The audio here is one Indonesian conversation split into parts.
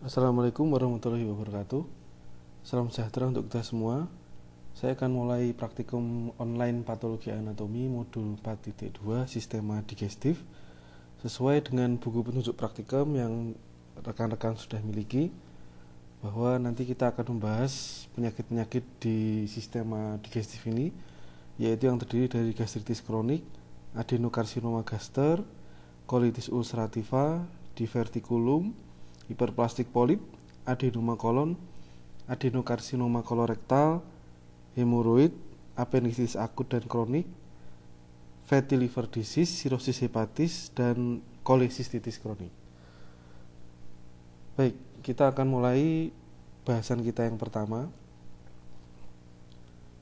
Assalamualaikum warahmatullahi wabarakatuh. Salam sejahtera untuk kita semua. Saya akan mulai praktikum online patologi anatomi modul 4.2 sistema digestif sesuai dengan buku petunjuk praktikum yang rekan-rekan sudah miliki, bahwa nanti kita akan membahas penyakit-penyakit di sistema digestif ini, yaitu yang terdiri dari gastritis kronik, adenokarsinoma gaster, colitis ulcerativa, divertikulum, hiperplastik polip, adenoma kolon, adenokarsinoma kolorektal, hemoroid, appendicitis akut dan kronik, fatty liver disease, sirosis hepatis, dan kolesistitis kronik. Baik, kita akan mulai bahasan kita yang pertama,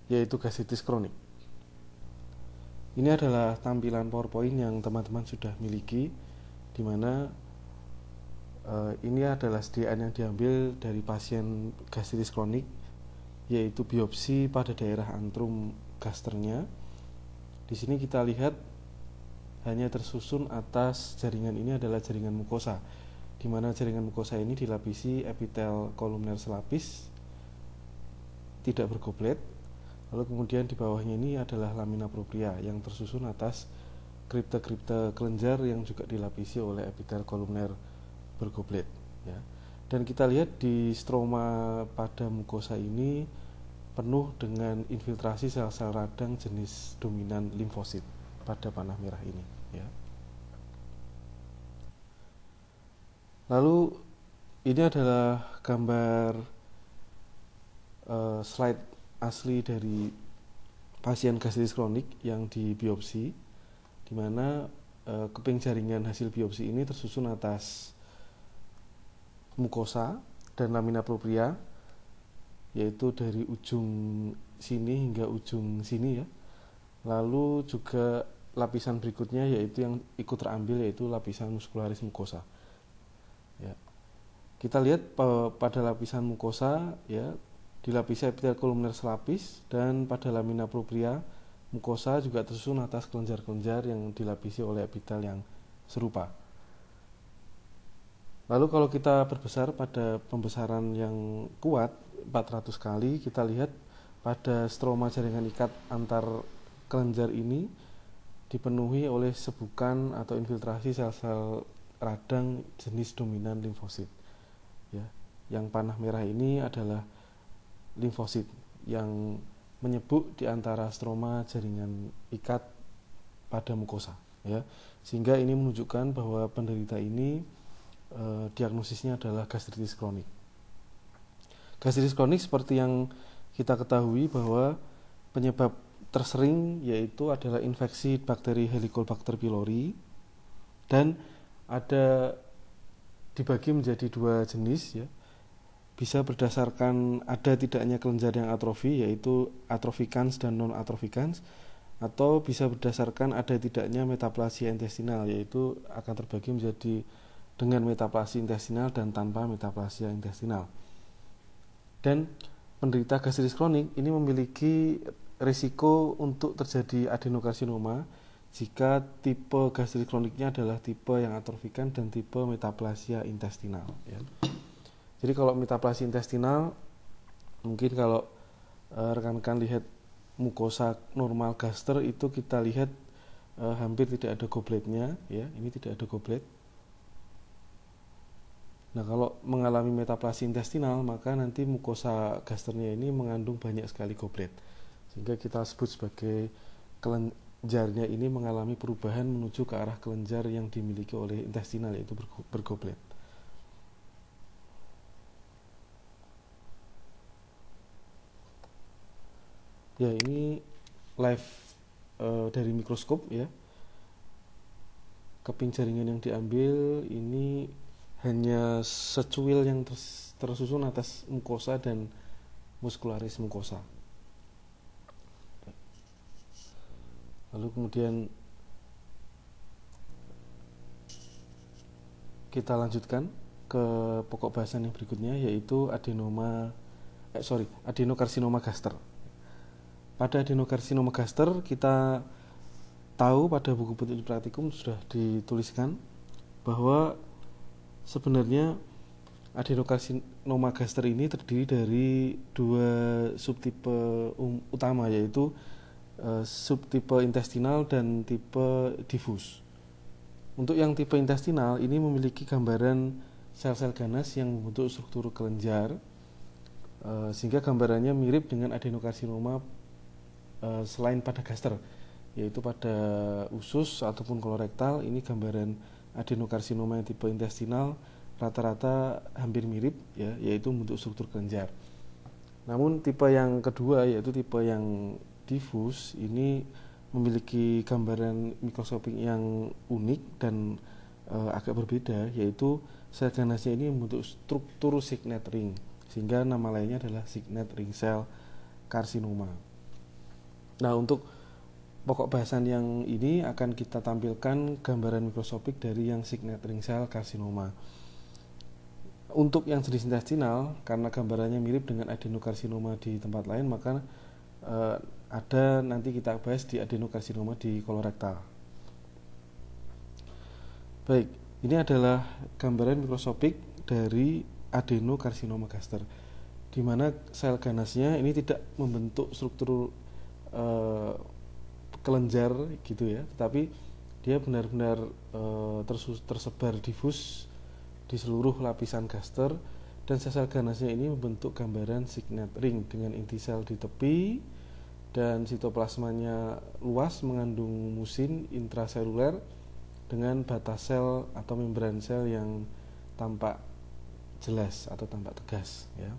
yaitu gastritis kronik. Ini adalah tampilan PowerPoint yang teman-teman sudah miliki, di mana ini adalah sediaan yang diambil dari pasien gastritis kronik, yaitu biopsi pada daerah antrum gasternya. Di sini kita lihat hanya tersusun atas jaringan ini adalah jaringan mukosa, di mana jaringan mukosa ini dilapisi epitel kolumner selapis tidak bergoblet. Lalu kemudian di bawahnya ini adalah lamina propria yang tersusun atas kripte-kripte kelenjar yang juga dilapisi oleh epitel kolumner bergoblet, ya. Dan kita lihat di stroma pada mukosa ini penuh dengan infiltrasi sel-sel radang jenis dominan limfosit pada panah merah ini, ya. Lalu ini adalah gambar slide asli dari pasien gastritis kronik yang dibiopsi, di mana keping jaringan hasil biopsi ini tersusun atas mukosa dan lamina propria, yaitu dari ujung sini hingga ujung sini, ya. Lalu juga lapisan berikutnya yaitu yang ikut terambil, yaitu lapisan muscularis mucosa, ya. Kita lihat pada lapisan mukosa, ya, dilapisi epitel kolumner selapis, dan pada lamina propria mukosa juga tersusun atas kelenjar-kelenjar yang dilapisi oleh epitel yang serupa. Lalu kalau kita perbesar pada pembesaran yang kuat 400 kali, kita lihat pada stroma jaringan ikat antar kelenjar ini dipenuhi oleh sebukan atau infiltrasi sel-sel radang jenis dominan limfosit, ya. Yang panah merah ini adalah limfosit yang menyebuk di antara stroma jaringan ikat pada mukosa, ya. Sehingga ini menunjukkan bahwa penderita ini diagnosisnya adalah gastritis kronik. Gastritis kronik seperti yang kita ketahui bahwa penyebab tersering yaitu adalah infeksi bakteri Helicobacter pylori, dan ada dibagi menjadi dua jenis, ya. Bisa berdasarkan ada tidaknya kelenjar yang atrofi, yaitu atrofikans dan non atrofikans, atau bisa berdasarkan ada tidaknya metaplasia intestinal, yaitu akan terbagi menjadi dengan metaplasia intestinal dan tanpa metaplasia intestinal. Dan penderita gastritis kronik ini memiliki risiko untuk terjadi adenokarsinoma jika tipe gastritis kroniknya adalah tipe yang atrofikan dan tipe metaplasia intestinal, ya. Jadi kalau metaplasia intestinal, mungkin kalau rekan-rekan lihat mukosa normal gaster itu kita lihat hampir tidak ada gobletnya, ya. Ini tidak ada goblet. Nah, kalau mengalami metaplasia intestinal, maka nanti mukosa gasternya ini mengandung banyak sekali goblet, sehingga kita sebut sebagai kelenjarnya ini mengalami perubahan menuju ke arah kelenjar yang dimiliki oleh intestinal, yaitu bergoblet. Ya, ini live dari mikroskop, ya. Keping jaringan yang diambil ini hanya secuil yang tersusun atas mukosa dan muscularis mucosa. Lalu kemudian kita lanjutkan ke pokok bahasan yang berikutnya, yaitu adenokarsinoma gaster. Pada adenokarsinoma gaster kita tahu pada buku petunjuk praktikum sudah dituliskan bahwa sebenarnya Adenokarsinoma gaster ini terdiri dari dua subtipe utama, yaitu subtipe intestinal dan tipe difus. Untuk yang tipe intestinal ini memiliki gambaran sel-sel ganas yang membentuk struktur kelenjar, sehingga gambarannya mirip dengan adenokarsinoma selain pada gaster, yaitu pada usus ataupun kolorektal. Ini gambaran adenokarsinoma yang tipe intestinal rata-rata hampir mirip ya, yaitu bentuk struktur kelenjar. Namun tipe yang kedua, yaitu tipe yang difus, ini memiliki gambaran mikroskopik yang unik dan agak berbeda, yaitu sel ganasnya ini membentuk struktur signet ring, sehingga nama lainnya adalah signet ring cell karsinoma. Nah, untuk pokok bahasan yang ini akan kita tampilkan gambaran mikroskopik dari yang signet ring cell karsinoma. Untuk yang jenis intestinal, karena gambarannya mirip dengan adenokarsinoma di tempat lain, maka ada nanti kita bahas di adenokarsinoma di kolorektal. Baik, ini adalah gambaran mikroskopik dari adenokarsinoma gaster, di mana sel ganasnya ini tidak membentuk struktur kelenjar gitu ya, tetapi dia benar-benar tersebar difus di seluruh lapisan gaster, dan sel-sel ganasnya ini membentuk gambaran signet ring dengan inti sel di tepi, dan sitoplasmanya luas mengandung musin intraseluler dengan batas sel atau membran sel yang tampak jelas atau tampak tegas ya.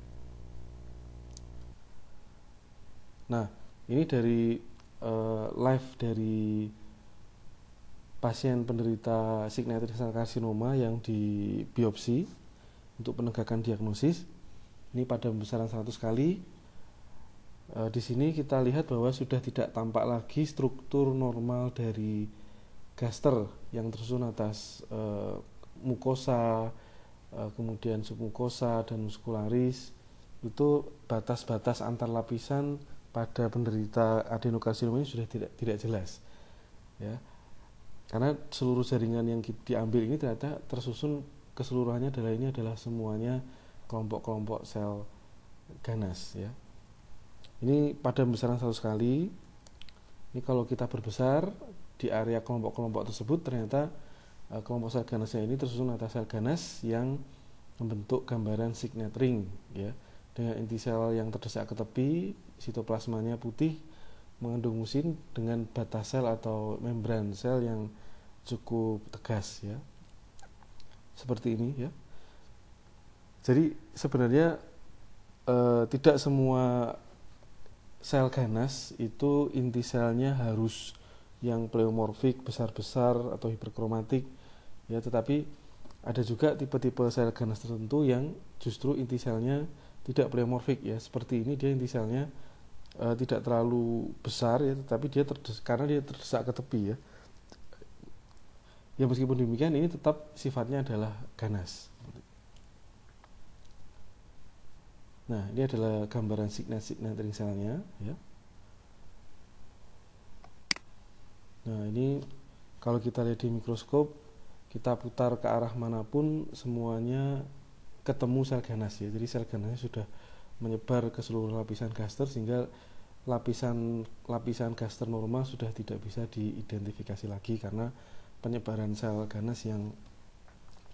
Nah, ini dari live dari pasien penderita signet ring cell karsinoma yang di biopsi untuk penegakan diagnosis. Ini pada pembesaran 100 kali. Di sini kita lihat bahwa sudah tidak tampak lagi struktur normal dari gaster yang tersusun atas mukosa, kemudian submukosa dan muskularis. Itu batas-batas antar lapisan pada penderita adenokarsinoma ini sudah tidak jelas ya, karena seluruh jaringan yang diambil ini ternyata tersusun keseluruhannya adalah semuanya kelompok-kelompok sel ganas ya. Ini pada pembesaran 100 kali. Ini kalau kita berbesar di area kelompok-kelompok tersebut, ternyata kelompok sel ganasnya ini tersusun atas sel ganas yang membentuk gambaran signet ring ya, dengan inti sel yang terdesak ke tepi, sitoplasmanya putih mengandung musin dengan batas sel atau membran sel yang cukup tegas ya, seperti ini ya. Jadi sebenarnya tidak semua sel ganas itu inti selnya harus yang pleomorfik, besar-besar atau hiperkromatik ya, tetapi ada juga tipe-tipe sel ganas tertentu yang justru inti selnya tidak pleomorfik ya, seperti ini. Dia inti selnya tidak terlalu besar ya, tetapi dia karena dia terdesak ke tepi ya. Ya meskipun demikian ini tetap sifatnya adalah ganas. Nah, ini adalah gambaran signet ring cell-nya ya. Nah, ini kalau kita lihat di mikroskop, kita putar ke arah manapun semuanya ketemu sel ganas ya. Jadi sel ganasnya sudah menyebar ke seluruh lapisan gaster, sehingga lapisan gaster normal sudah tidak bisa diidentifikasi lagi karena penyebaran sel ganas yang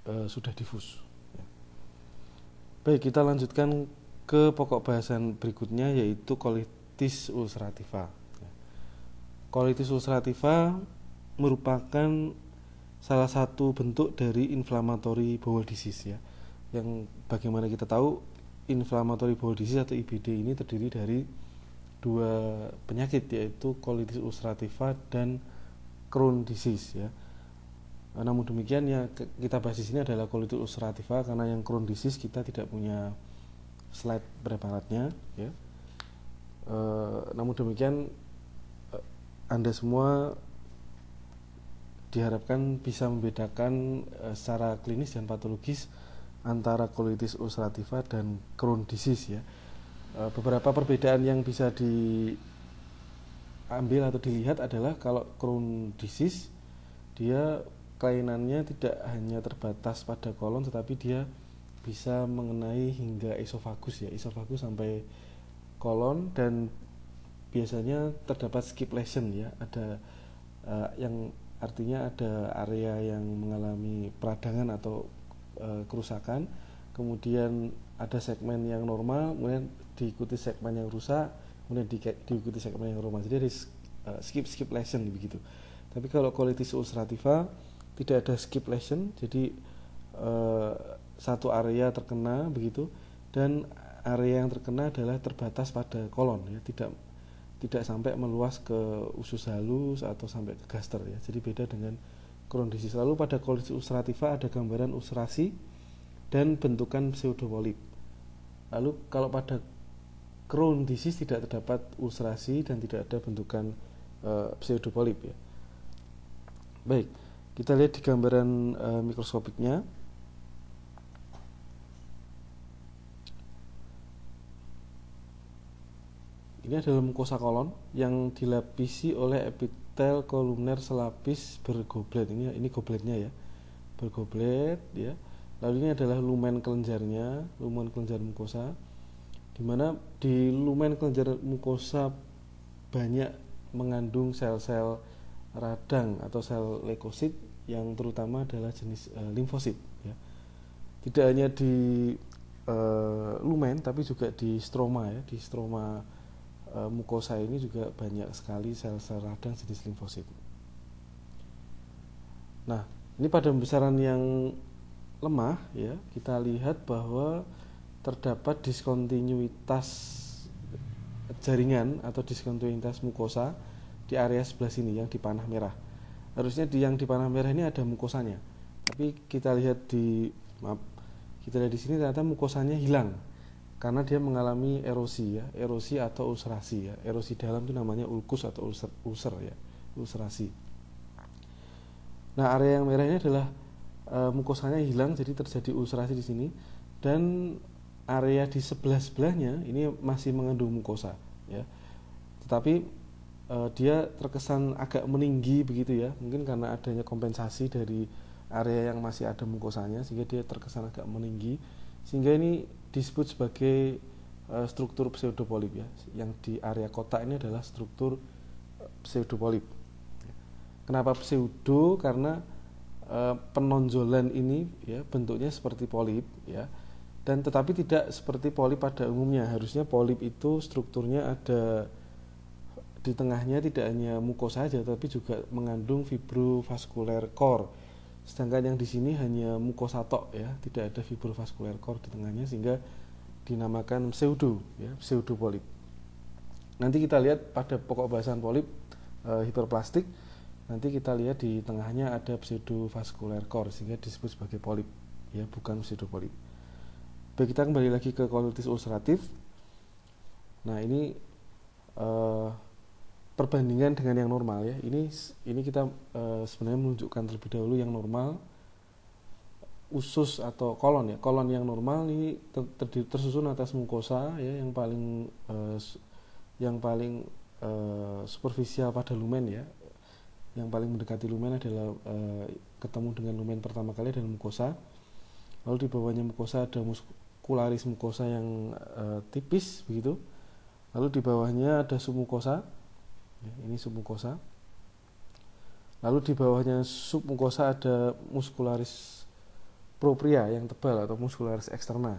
sudah difus. Baik, kita lanjutkan ke pokok bahasan berikutnya, yaitu colitis ulcerativa. Colitis ulcerativa merupakan salah satu bentuk dari inflammatory bowel disease ya, yang bagaimana kita tahu inflammatory bowel disease atau IBD ini terdiri dari dua penyakit, yaitu colitis ulcerativa dan Crohn disease ya. Namun demikian ya, kita bahas di sini adalah colitis ulcerativa, karena yang Crohn disease kita tidak punya slide preparatnya ya. Namun demikian Anda semua diharapkan bisa membedakan secara klinis dan patologis antara colitis ulcerativa dan Crohn disease ya. Beberapa perbedaan yang bisa diambil atau dilihat adalah kalau Crohn disease, dia kelainannya tidak hanya terbatas pada kolon, tetapi dia bisa mengenai hingga esofagus ya, esofagus sampai kolon, dan biasanya terdapat skip lesion ya, ada yang artinya ada area yang mengalami peradangan atau kerusakan, kemudian ada segmen yang normal, kemudian diikuti segmen yang rusak, kemudian diikuti segmen yang normal. Jadi ada skip lesion begitu. Tapi kalau colitis ulcerativa tidak ada skip lesion, jadi satu area terkena begitu, dan area yang terkena adalah terbatas pada kolon ya, tidak sampai meluas ke usus halus atau sampai ke gaster ya. Jadi beda dengan Crohn disease. Lalu pada colitis ulcerativa ada gambaran ulcerasi dan bentukan pseudopolip. Lalu kalau pada Crohn disease tidak terdapat ulcerasi dan tidak ada bentukan pseudopolip ya. Baik, kita lihat di gambaran mikroskopiknya. Ini adalah mukosa kolon yang dilapisi oleh epitel kolumner selapis bergoblet. Ini gobletnya ya, bergoblet ya. Lalu ini adalah lumen kelenjarnya, lumen kelenjar mukosa, di mana di lumen kelenjar mukosa banyak mengandung sel-sel radang atau sel leukosit yang terutama adalah jenis limfosit ya. Tidak hanya di lumen tapi juga di stroma ya, di stroma mukosa ini juga banyak sekali sel-sel radang jenis limfosit. Nah, ini pada pembesaran yang lemah ya, kita lihat bahwa terdapat diskontinuitas jaringan atau diskontinuitas mukosa di area sebelah sini yang di panah merah. Harusnya yang di panah merah ini ada mukosanya, tapi kita lihat di sini ternyata mukosanya hilang karena dia mengalami erosi ya, erosi atau ulcerasi ya. Erosi dalam itu namanya ulkus atau ulcer ya, ulcerasi. Nah, area yang merah ini adalah mukosanya hilang, jadi terjadi ulcerasi di sini, dan area di sebelah-sebelahnya ini masih mengandung mukosa ya. Tetapi dia terkesan agak meninggi begitu ya, mungkin karena adanya kompensasi dari area yang masih ada mukosanya sehingga dia terkesan agak meninggi, sehingga ini disebut sebagai struktur pseudopolip ya. Yang di area kotak ini adalah struktur pseudopolip. Kenapa pseudo? Karena penonjolan ini ya bentuknya seperti polip ya, dan tetapi tidak seperti polip pada umumnya. Harusnya polip itu strukturnya ada di tengahnya, tidak hanya mukosa saja tapi juga mengandung fibrovascular core. Sedangkan yang di sini hanya mukosa tok ya, tidak ada fibrovascular core di tengahnya, sehingga dinamakan pseudo ya, pseudopolip. Nanti kita lihat pada pokok bahasan polip hiperplastik, nanti kita lihat di tengahnya ada pseudovascular core sehingga disebut sebagai polip ya, bukan pseudopolip. Baik, kita kembali lagi ke colitis ulceratif. Nah, ini perbandingan dengan yang normal ya. Ini kita sebenarnya menunjukkan terlebih dahulu yang normal, usus atau kolon ya. Kolon yang normal ini tersusun atas mukosa ya, yang paling superficial pada lumen ya. Yang paling mendekati lumen adalah ketemu dengan lumen pertama kali adalah mukosa. Lalu di bawahnya mukosa ada muscularis mukosa yang tipis begitu. Lalu di bawahnya ada submukosa. Ya, ini submukosa. Lalu di bawahnya submukosa ada muscularis propria yang tebal atau muscularis externa.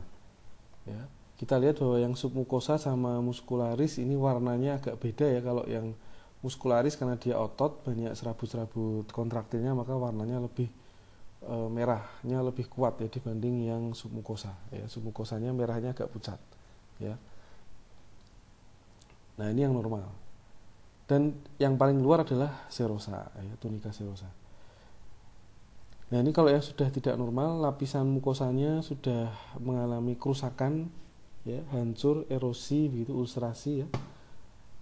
Ya, kita lihat bahwa yang submukosa sama muscularis ini warnanya agak beda ya. Kalau yang muscularis karena dia otot, banyak serabut-serabut kontraktilnya, maka warnanya lebih merahnya lebih kuat ya dibanding yang submukosa. Ya, submukosanya merahnya agak pucat. Ya. Nah, ini yang normal. Dan yang paling luar adalah serosa ya, tunika serosa. Nah, ini kalau yang sudah tidak normal, lapisan mukosanya sudah mengalami kerusakan ya, hancur, erosi begitu, ulcerasi ya.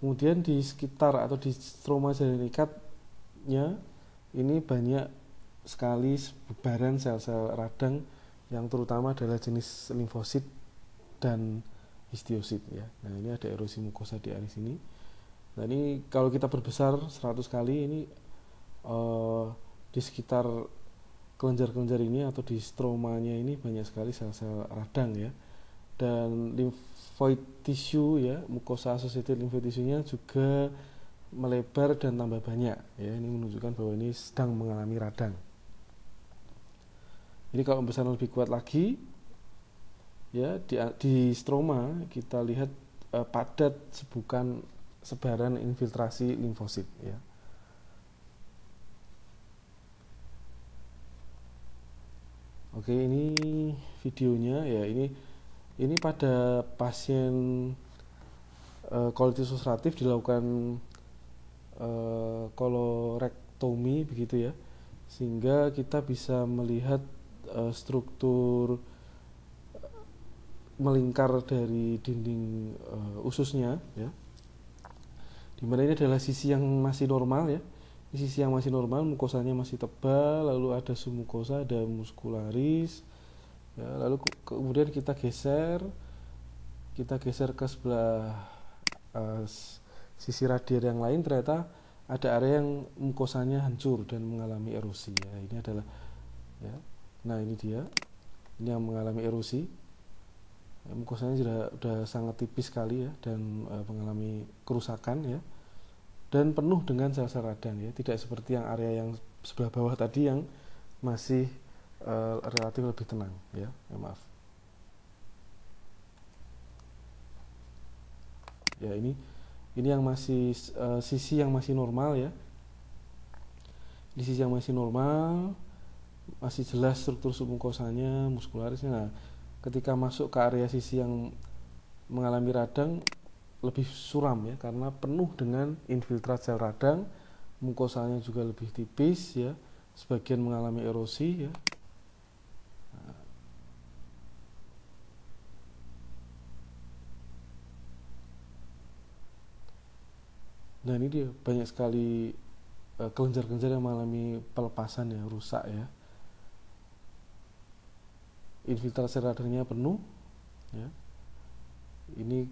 Kemudian di sekitar atau di stroma jaringan ikatnya ini banyak sekali sebaran sel-sel radang yang terutama adalah jenis limfosit dan histiosit ya. Nah, ini ada erosi mukosa di area sini. Nah, ini kalau kita perbesar 100 kali ini di sekitar kelenjar-kelenjar ini atau di stromanya ini banyak sekali sel-sel radang ya, dan lymphoid tissue ya, mukosa associated lymphoid tissue-nya juga melebar dan tambah banyak ya. Ini menunjukkan bahwa ini sedang mengalami radang. Jadi kalau pembesaran lebih kuat lagi ya, di stroma kita lihat padat sebaran infiltrasi limfosit ya. Oke, ini videonya ya. Ini pada pasien colitis ulceratif dilakukan kolorektomi begitu ya, sehingga kita bisa melihat struktur melingkar dari dinding ususnya ya, dimana ini adalah sisi yang masih normal ya. Di sisi yang masih normal, mukosanya masih tebal, lalu ada submukosa, ada muscularis ya, lalu kemudian kita geser ke sebelah sisi radial yang lain, ternyata ada area yang mukosanya hancur dan mengalami erosi ya. Ini adalah ya, nah ini dia, ini yang mengalami erosi ya, mukosanya sudah sangat tipis sekali ya, dan mengalami kerusakan ya, dan penuh dengan sel-sel radang ya, tidak seperti yang area yang sebelah bawah tadi yang masih relatif lebih tenang ya, maaf ya. Ini yang masih sisi yang masih normal ya. Di sisi yang masih normal masih jelas struktur submukosanya, muskularisnya. Nah, ketika masuk ke area sisi yang mengalami radang lebih suram ya, karena penuh dengan infiltrat sel radang, mukosanya juga lebih tipis ya, sebagian mengalami erosi ya. Nah, ini dia banyak sekali kelenjar-kelenjar yang mengalami pelepasan ya, rusak ya. Infiltrasi radangnya penuh ya. Ini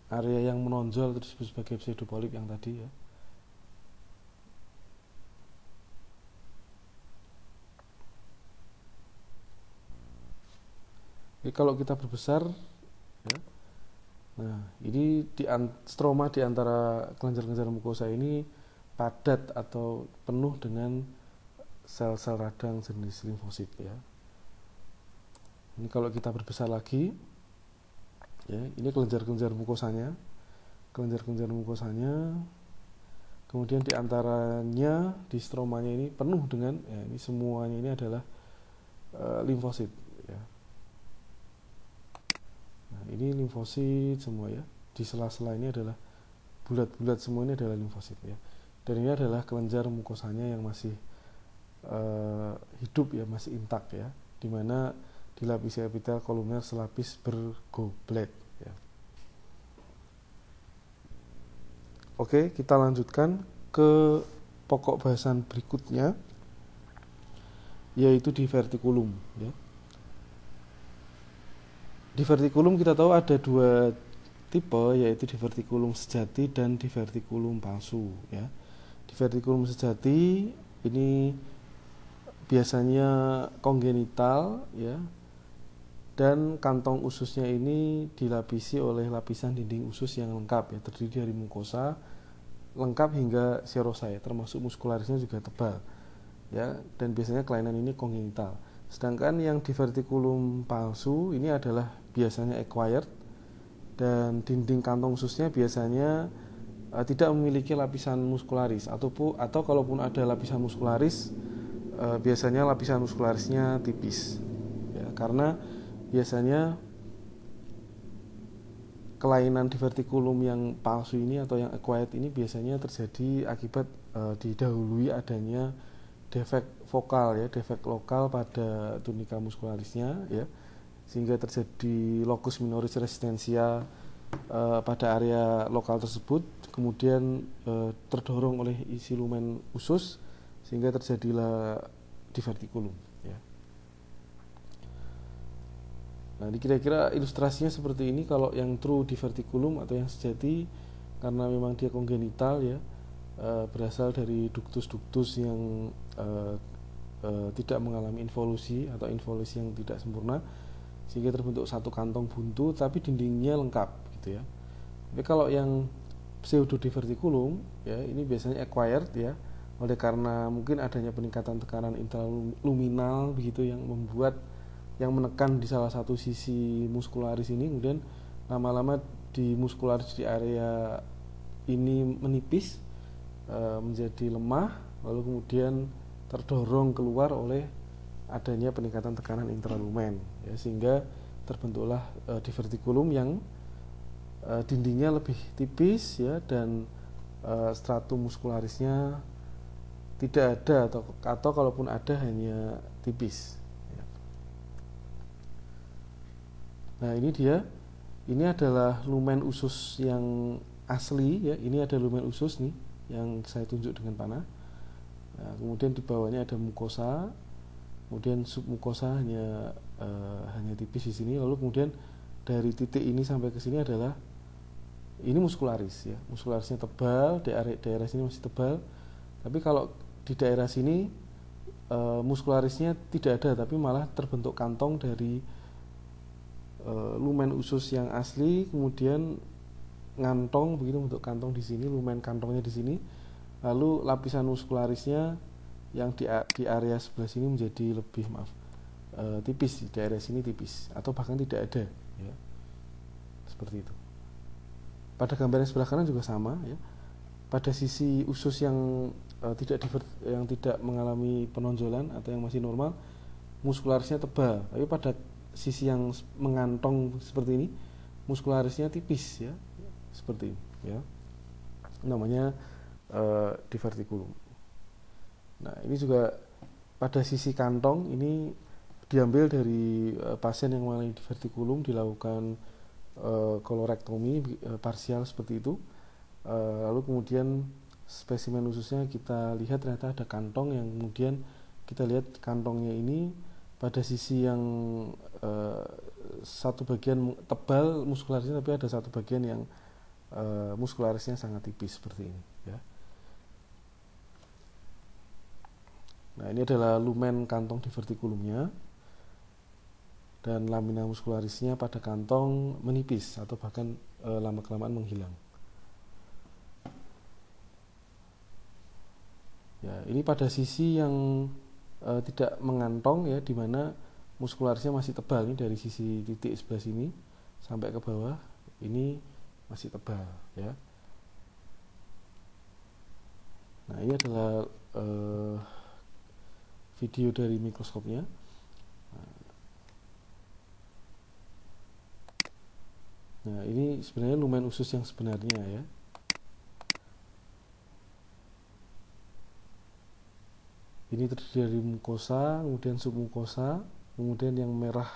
area yang menonjol disebut sebagai pseudopolip yang tadi ya. Jadi kalau kita berbesar ya, nah ini stroma di antara kelenjar-kelenjar mukosa ini padat atau penuh dengan sel-sel radang jenis limfosit ya. Ini kalau kita berbesar lagi ya, ini kelenjar-kelenjar mukosanya, kemudian di antaranya di stromanya ini penuh dengan ya, ini semuanya ini adalah limfosit ya. Nah, ini limfosit semua ya. Di sela-sela ini adalah bulat-bulat, semua ini adalah limfosit ya. Dan ini adalah kelenjar mukosanya yang masih hidup ya, masih intak ya, dimana dilapisi epitel kolumer selapis bergoblet ya. Oke, kita lanjutkan ke pokok bahasan berikutnya, yaitu divertikulum ya. Divertikulum kita tahu ada dua tipe, yaitu divertikulum sejati dan divertikulum palsu ya. Divertikulum sejati ini biasanya kongenital ya, dan kantong ususnya ini dilapisi oleh lapisan dinding usus yang lengkap ya, terdiri dari mukosa lengkap hingga serosa ya, termasuk muskularisnya juga tebal ya, dan biasanya kelainan ini kongenital. Sedangkan yang divertikulum palsu ini adalah biasanya acquired, dan dinding kantong ususnya biasanya tidak memiliki lapisan muskularis, atau kalaupun ada lapisan muskularis, biasanya lapisan muskularisnya tipis ya, karena biasanya kelainan divertikulum yang palsu ini atau yang acquired ini biasanya terjadi akibat didahului adanya defek vokal ya, defek lokal pada tunika muskularisnya ya, sehingga terjadi locus minoris resistensia pada area lokal tersebut, kemudian terdorong oleh isi lumen usus sehingga terjadilah divertikulum ya. Nah, ini kira-kira ilustrasinya seperti ini. Kalau yang true divertikulum atau yang sejati, karena memang dia kongenital ya, berasal dari duktus-duktus yang tidak mengalami involusi atau involusi yang tidak sempurna, sehingga terbentuk satu kantong buntu tapi dindingnya lengkap gitu ya. Tapi kalau yang pseudo diverticulum ya, ini biasanya acquired ya, oleh karena mungkin adanya peningkatan tekanan intraluminal begitu yang membuat yang menekan di salah satu sisi muskularis ini, kemudian lama-lama di muskularis di area ini menipis, menjadi lemah, lalu kemudian terdorong keluar oleh adanya peningkatan tekanan intralumen ya, sehingga terbentuklah diverticulum yang dindingnya lebih tipis ya, dan stratum muskularisnya tidak ada atau kalaupun ada hanya tipis ya. Nah ini dia, ini adalah lumen usus yang asli ya, ini ada lumen usus nih yang saya tunjuk dengan panah. Nah, kemudian di bawahnya ada mukosa, kemudian submukosa hanya tipis di sini, lalu kemudian dari titik ini sampai ke sini adalah ini muskularis ya, muskularisnya tebal, daerah sini masih tebal, tapi kalau di daerah sini muskularisnya tidak ada, tapi malah terbentuk kantong dari lumen usus yang asli, kemudian ngantong begitu, bentuk kantong di sini, lumen kantongnya di sini, lalu lapisan muskularisnya yang di area sebelah sini menjadi lebih tipis, di daerah sini tipis atau bahkan tidak ada ya, seperti itu. Pada gambar yang sebelah kanan juga sama ya, pada sisi usus yang tidak mengalami penonjolan atau yang masih normal, muskularisnya tebal, tapi pada sisi yang mengantong seperti ini muskularisnya tipis ya, seperti ini ya, namanya diverticulum. Nah ini juga pada sisi kantong ini diambil dari pasien yang mengalami diverticulum, dilakukan kolorektomi parsial seperti itu, lalu kemudian spesimen ususnya kita lihat ternyata ada kantong yang kemudian kita lihat kantongnya ini pada sisi yang satu bagian tebal muskularisnya, tapi ada satu bagian yang muskularisnya sangat tipis seperti ini ya. Nah ini adalah lumen kantong diverticulumnya, dan lamina muskularisnya pada kantong menipis atau bahkan lama-kelamaan menghilang. Ya, ini pada sisi yang tidak mengantong ya, di mana muskularisnya masih tebal, ini dari sisi titik sebelah sini sampai ke bawah ini masih tebal ya. Nah ini adalah video dari mikroskopnya. Nah ini sebenarnya lumen usus yang sebenarnya ya. Ini terdiri dari mukosa, kemudian submukosa, kemudian yang merah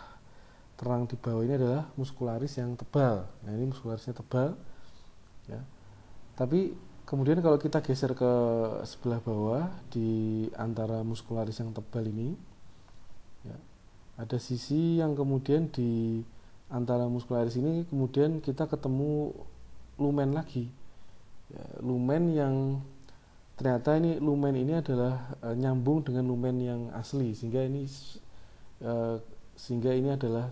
terang di bawah ini adalah muskularis yang tebal. Nah ini muskularisnya tebal ya. Tapi kemudian kalau kita geser ke sebelah bawah, di antara muskularis yang tebal ini ya, ada sisi yang kemudian di antara muskularis ini kemudian kita ketemu lumen lagi ya, lumen yang ternyata ini lumen ini adalah nyambung dengan lumen yang asli, sehingga ini adalah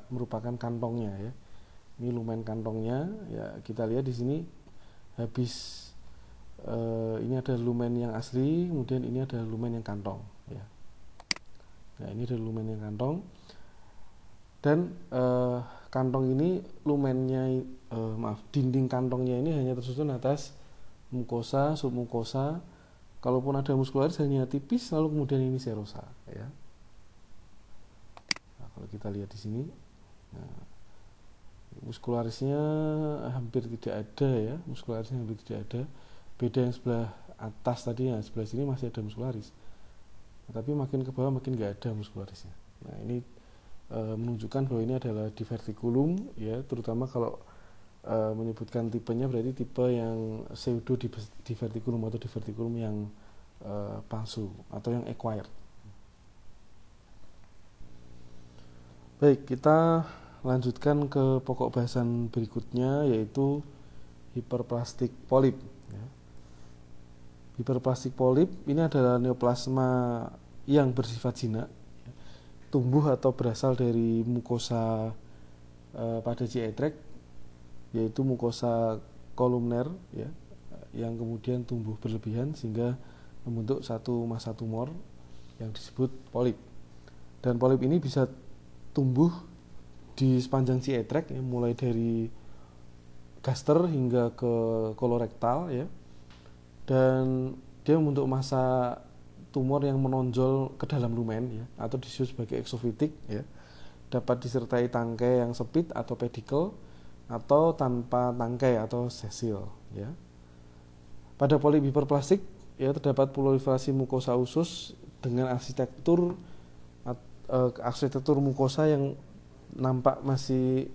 merupakan kantongnya ya. Ini lumen kantongnya ya, kita lihat di sini habis ini ada lumen yang asli, kemudian ini ada lumen yang kantong ya. Nah ini ada lumen yang kantong, dan kantong ini lumennya dinding kantongnya ini hanya tersusun atas mukosa, submukosa, kalaupun ada muskularis hanya tipis, lalu kemudian ini serosa ya. Nah, kalau kita lihat di sini, nah, muskularisnya hampir tidak ada ya, muskularisnya hampir tidak ada. Beda yang sebelah atas tadi ya, sebelah sini masih ada muskularis, nah, tapi makin ke bawah makin nggak ada muskularisnya. Nah ini menunjukkan bahwa ini adalah diverticulum ya, terutama kalau menyebutkan tipenya berarti tipe yang pseudo diverticulum atau diverticulum yang palsu atau yang acquired. Baik, kita lanjutkan ke pokok bahasan berikutnya, yaitu hiperplastik polip ya. Hiperplastik polip ini adalah neoplasma yang bersifat jinak, tumbuh atau berasal dari mukosa pada GI tract, yaitu mukosa kolumner ya, yang kemudian tumbuh berlebihan sehingga membentuk satu massa tumor yang disebut polip. Dan polip ini bisa tumbuh di sepanjang GI tract ya, mulai dari gaster hingga ke kolorektal ya, dan dia membentuk massa tumor yang menonjol ke dalam lumen ya, atau disebut sebagai eksofitik ya. Dapat disertai tangkai yang sempit atau pedikel, atau tanpa tangkai atau sesil ya. Pada polip hiperplastik ya, terdapat proliferasi mukosa usus dengan arsitektur mukosa yang nampak masih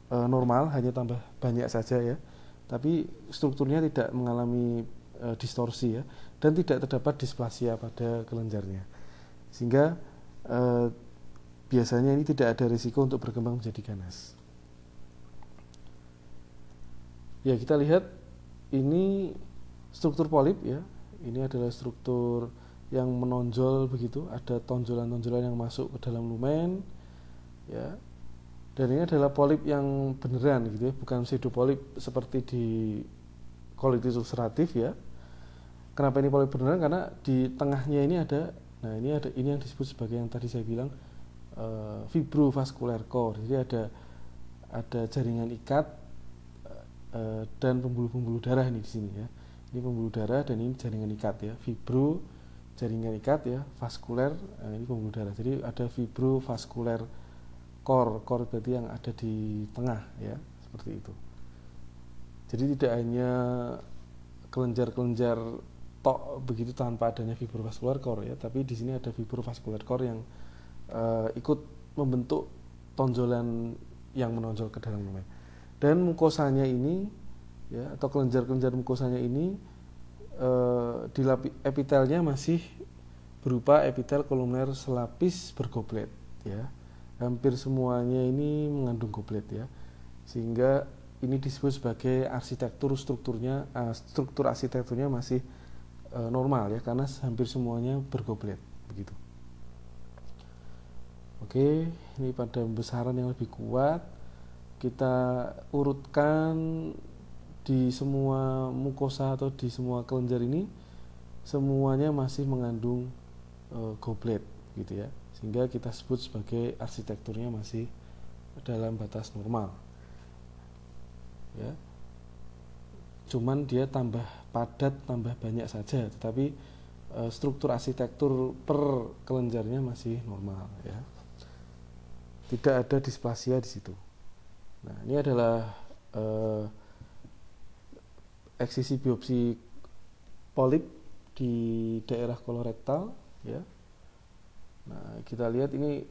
normal, hanya tambah banyak saja ya, tapi strukturnya tidak mengalami distorsi ya, dan tidak terdapat displasia pada kelenjarnya, sehingga biasanya ini tidak ada risiko untuk berkembang menjadi ganas. Ya, kita lihat ini struktur polip ya. Ini adalah struktur yang menonjol begitu, ada tonjolan-tonjolan yang masuk ke dalam lumen ya. Dan ini adalah polip yang beneran gitu ya, bukan pseudopolip seperti di colitis ulceratif ya. Kenapa ini polip beneran? Karena di tengahnya ini ada, nah ini yang disebut sebagai yang tadi saya bilang fibrovascular core. Jadi ada jaringan ikat dan pembuluh-pembuluh darah ini di sini ya. Ini pembuluh darah dan ini jaringan ikat ya. Fibro jaringan ikat ya, vaskuler ini pembuluh darah. Jadi ada fibrovascular core berarti yang ada di tengah ya, seperti itu. Jadi tidak hanya kelenjar-kelenjar tok begitu tanpa adanya fibrovascular core ya, tapi di sini ada fibrovascular core yang ikut membentuk tonjolan yang menonjol ke dalam lumen. Dan mukosanya ini ya, atau kelenjar-kelenjar mukosanya ini epitelnya masih berupa epitel kolumner selapis bergoblet ya. Hampir semuanya ini mengandung goblet ya, sehingga ini disebut sebagai struktur arsitekturnya masih normal ya, karena hampir semuanya bergoblet begitu. Oke, ini pada pembesaran yang lebih kuat kita urutkan di semua mukosa atau di semua kelenjar ini semuanya masih mengandung goblet gitu ya, sehingga kita sebut sebagai arsitekturnya masih dalam batas normal ya. Cuman dia tambah padat, tambah banyak saja, tetapi struktur arsitektur per kelenjarnya masih normal ya. Tidak ada displasia di situ. Nah, ini adalah eksisi biopsi polip di daerah kolorektal ya. Nah, kita lihat ini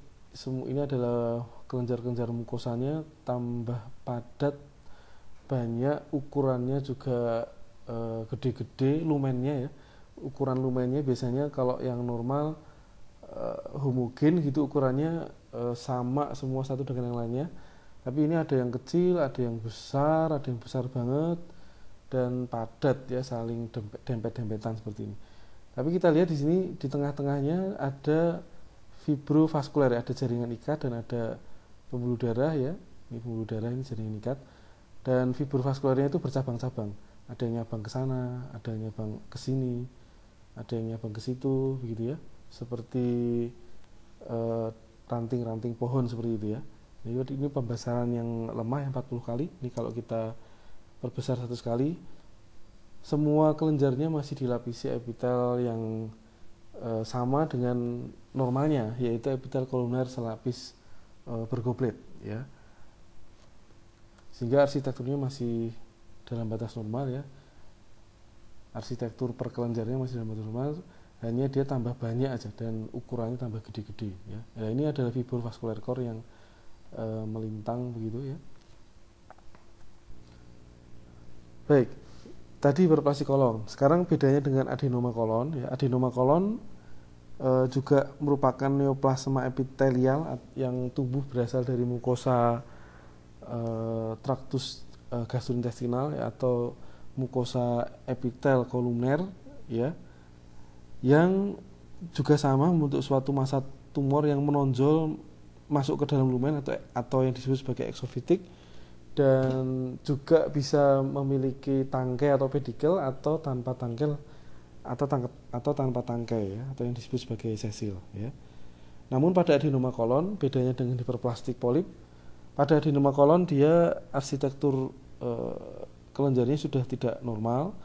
adalah kelenjar-kelenjar mukosanya tambah padat, banyak, ukurannya juga gede-gede lumennya ya. Ukuran lumennya biasanya kalau yang normal homogen gitu ukurannya, sama semua satu dengan yang lainnya. Tapi ini ada yang kecil, ada yang besar banget, dan padat ya, saling dempet-dempetan seperti ini. Tapi kita lihat di sini di tengah-tengahnya ada fibrovaskular, ada jaringan ikat dan ada pembuluh darah ya. Ini pembuluh darah, ini jaringan ikat. Dan fibrovaskularnya itu bercabang-cabang. Ada yang nyabang ke sana, ada yang nyabang ke sini, ada yang nyabang ke situ begitu ya. Seperti ranting-ranting pohon seperti itu ya. Ini pembesaran yang lemah yang 40 kali. Ini kalau kita perbesar 100 kali, semua kelenjarnya masih dilapisi epitel yang sama dengan normalnya, yaitu epitel kolumner selapis bergoblet ya. Sehingga arsitekturnya masih dalam batas normal ya. Arsitektur per kelenjarnya masih dalam batas normal, hanya dia tambah banyak aja dan ukurannya tambah gede-gede ya. Nah, ini adalah fibrovascular core yang melintang begitu ya. Baik, tadi hiperplasia kolon. Sekarang bedanya dengan adenoma kolon ya. Adenoma kolon juga merupakan neoplasma epitelial yang tumbuh berasal dari mukosa traktus gastrointestinal ya, atau mukosa epitel kolumner ya, yang juga sama membentuk suatu massa tumor yang menonjol masuk ke dalam lumen atau yang disebut sebagai exofitik, dan juga bisa memiliki tangkai atau pedikel atau tanpa tangkai atau tanpa tangkai ya, atau yang disebut sebagai sesil ya. Namun pada adenoma kolon bedanya dengan hiperplastik polip, pada adenoma kolon dia arsitektur kelenjarnya sudah tidak normal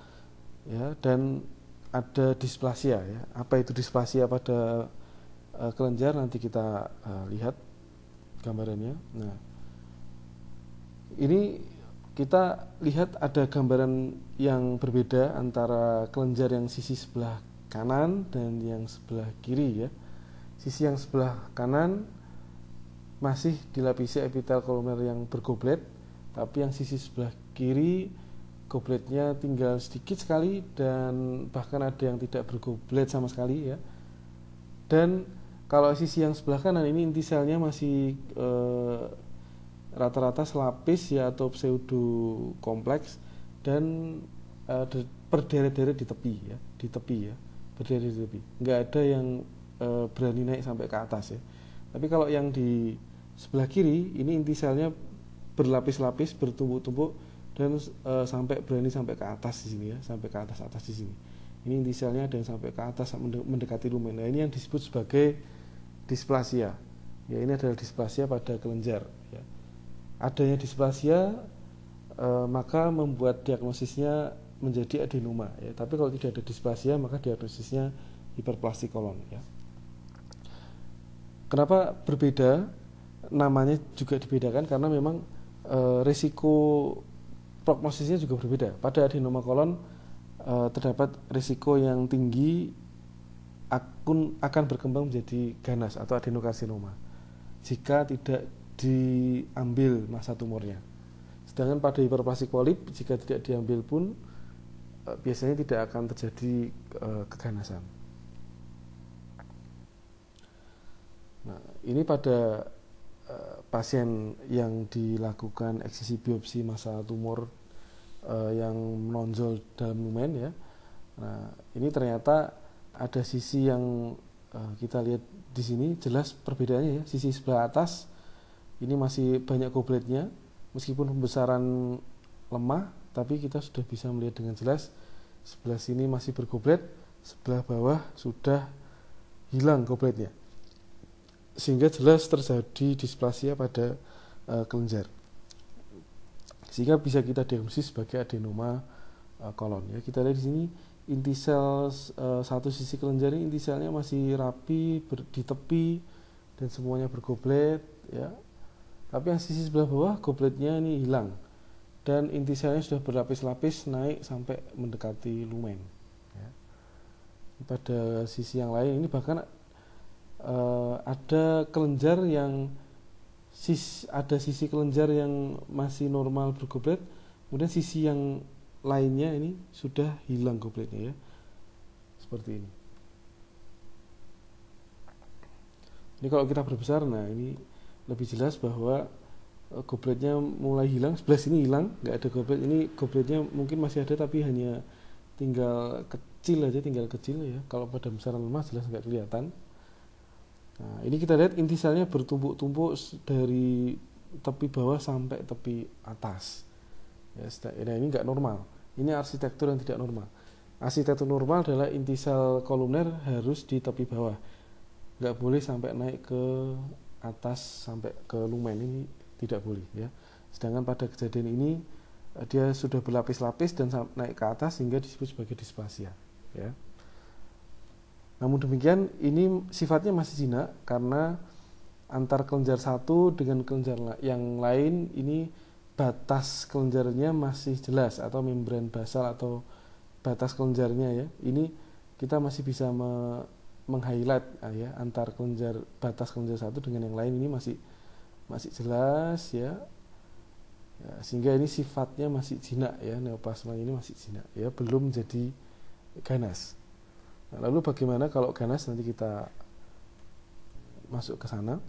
ya, dan ada displasia ya. Apa itu displasia pada kelenjar nanti kita lihat gambarannya. Nah, ini kita lihat ada gambaran yang berbeda antara kelenjar yang sisi sebelah kanan dan yang sebelah kiri ya. Sisi yang sebelah kanan masih dilapisi epitel kolumer yang bergoblet, tapi yang sisi sebelah kiri gobletnya tinggal sedikit sekali dan bahkan ada yang tidak bergoblet sama sekali ya. Dan kalau sisi yang sebelah kanan ini inti selnya masih rata-rata selapis ya, atau pseudo kompleks, dan berderet-deret di tepi ya, berderet di tepi. Nggak ada yang berani naik sampai ke atas ya. Tapi kalau yang di sebelah kiri ini inti selnya berlapis-lapis, bertumpuk-tumpuk, dan berani sampai ke atas di sini ya, sampai ke atas di sini. Ini inti selnya ada yang sampai ke atas mendekati lumen. Nah, ini yang disebut sebagai displasia. Ya, ini adalah displasia pada kelenjar ya. Adanya displasia maka membuat diagnosisnya menjadi adenoma ya. Tapi kalau tidak ada displasia maka diagnosisnya hiperplastik kolon ya. Kenapa berbeda? Namanya juga dibedakan karena memang risiko prognosisnya juga berbeda. Pada adenoma kolon terdapat risiko yang tinggi akan berkembang menjadi ganas atau adenokarsinoma jika tidak diambil massa tumornya. Sedangkan pada hiperplastik polip jika tidak diambil pun biasanya tidak akan terjadi keganasan. Nah, ini pada pasien yang dilakukan eksisi biopsi massa tumor yang menonjol dalam lumen ya. Nah, ini ternyata ada sisi yang kita lihat di sini jelas perbedaannya ya. Sisi sebelah atas ini masih banyak gobletnya, meskipun pembesaran lemah, tapi kita sudah bisa melihat dengan jelas sebelah sini masih bergoblet, sebelah bawah sudah hilang gobletnya, sehingga jelas terjadi displasia pada kelenjar, sehingga bisa kita diagnosis sebagai adenoma kolon ya. Kita lihat di sini inti sel satu sisi kelenjar ini inti selnya masih rapi di tepi dan semuanya bergoblet ya. Tapi yang sisi sebelah bawah gobletnya ini hilang dan inti selnya sudah berlapis-lapis naik sampai mendekati lumen ya. Pada sisi yang lain ini bahkan ada kelenjar yang ada sisi kelenjar yang masih normal bergoblet, kemudian sisi yang lainnya ini sudah hilang gobletnya ya, seperti ini. Ini kalau kita berbesar, nah ini lebih jelas bahwa gobletnya mulai hilang, sebelah sini hilang, nggak ada goblet. Ini gobletnya mungkin masih ada tapi hanya tinggal kecil ya. Kalau pada besaran lemah jelas nggak kelihatan. Nah, ini kita lihat inti selnya bertumpuk-tumpuk dari tepi bawah sampai tepi atas. Ya, nah ini nggak normal. Ini arsitektur yang tidak normal. Arsitektur normal adalah inti sel kolumner harus di tepi bawah, nggak boleh sampai naik ke atas sampai ke lumen, ini tidak boleh ya. Sedangkan pada kejadian ini dia sudah berlapis-lapis dan naik ke atas sehingga disebut sebagai displasia ya. Namun demikian ini sifatnya masih jinak karena antar kelenjar satu dengan kelenjar yang lain ini batas kelenjarnya masih jelas, atau membran basal atau batas kelenjarnya ya. Ini kita masih bisa meng-highlight ya, antar batas kelenjar satu dengan yang lain ini masih jelas ya. Ya, sehingga ini sifatnya masih jinak ya, neoplasma ini masih jinak ya, belum jadi ganas. Nah, lalu bagaimana kalau ganas, nanti kita masuk ke sana.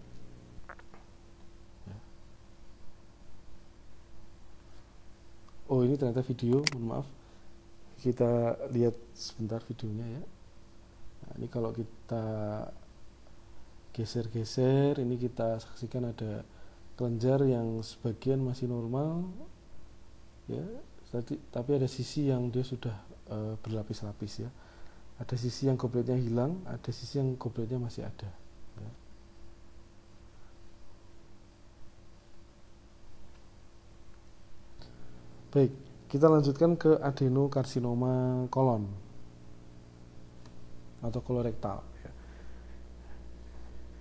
Oh, ini ternyata video, mohon maaf. Kita lihat sebentar videonya ya. Nah, ini kalau kita geser-geser, ini kita saksikan ada kelenjar yang sebagian masih normal, ya. Tapi ada sisi yang dia sudah berlapis-lapis, ya. Ada sisi yang gobletnya hilang, ada sisi yang gobletnya masih ada, ya. Baik, kita lanjutkan ke adenokarsinoma kolon atau kolorektal, ya.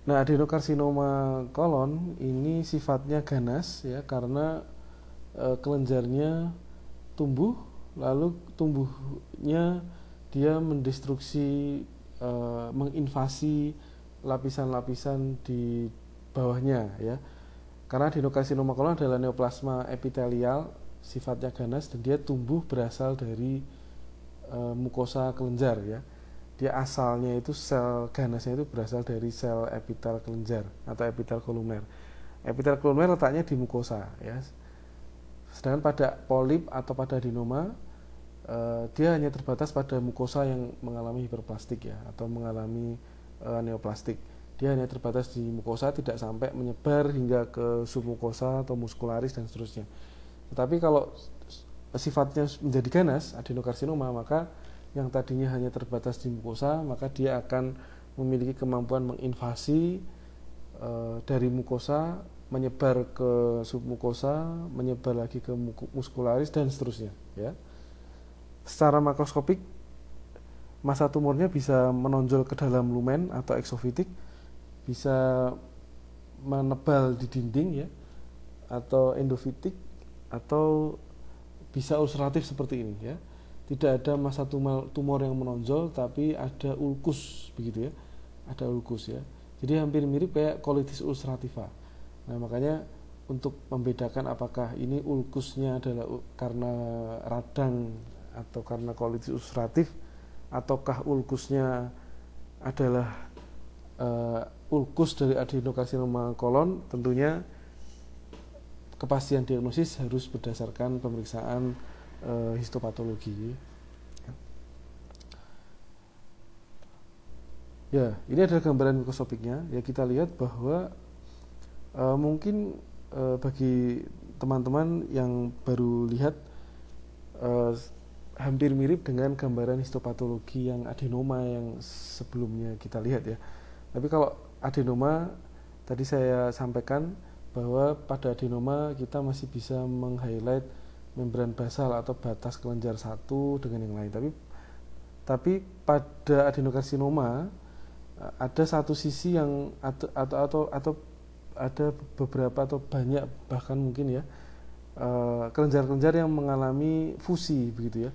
Nah, adenokarsinoma kolon ini sifatnya ganas, ya, karena kelenjarnya tumbuh, lalu tumbuhnya dia mendestruksi, menginvasi lapisan-lapisan di bawahnya, ya. Karena adenokarsinoma kolon adalah neoplasma epitelial, sifatnya ganas, dan dia tumbuh berasal dari mukosa kelenjar, ya. Dia asalnya itu sel ganasnya itu berasal dari sel epitel kelenjar atau epitel kolumer. Epitel kolumer letaknya di mukosa, ya. Sedangkan pada polip atau pada adenoma, dia hanya terbatas pada mukosa yang mengalami hiperplastik, ya, atau mengalami neoplastik. Dia hanya terbatas di mukosa, tidak sampai menyebar hingga ke submukosa atau muskularis dan seterusnya. Tetapi kalau sifatnya menjadi ganas, adenokarsinoma, maka yang tadinya hanya terbatas di mukosa, maka dia akan memiliki kemampuan menginvasi dari mukosa, menyebar ke submukosa, menyebar lagi ke muskularis dan seterusnya, ya. Secara makroskopik, massa tumornya bisa menonjol ke dalam lumen atau eksofitik, bisa menebal di dinding, ya, atau endofitik, atau bisa ulceratif seperti ini, ya. Tidak ada massa tumor yang menonjol, tapi ada ulkus, begitu, ya. Ada ulkus, ya. Jadi hampir mirip kayak colitis ulcerativa. Nah, makanya untuk membedakan apakah ini ulkusnya adalah karena radang atau karena colitis ulceratif, ataukah ulkusnya adalah ulkus dari adenokarsinoma kolon, tentunya kepastian diagnosis harus berdasarkan pemeriksaan histopatologi. Ya, ini adalah gambaran mikroskopiknya. Ya, kita lihat bahwa mungkin bagi teman-teman yang baru lihat, hampir mirip dengan gambaran histopatologi yang adenoma yang sebelumnya kita lihat, ya. Tapi kalau adenoma tadi saya sampaikan bahwa pada adenoma kita masih bisa meng-highlight membran basal atau batas kelenjar satu dengan yang lain. Tapi pada adenokarsinoma ada satu sisi yang atau ada beberapa atau banyak, bahkan mungkin, ya, kelenjar-kelenjar yang mengalami fusi, begitu, ya,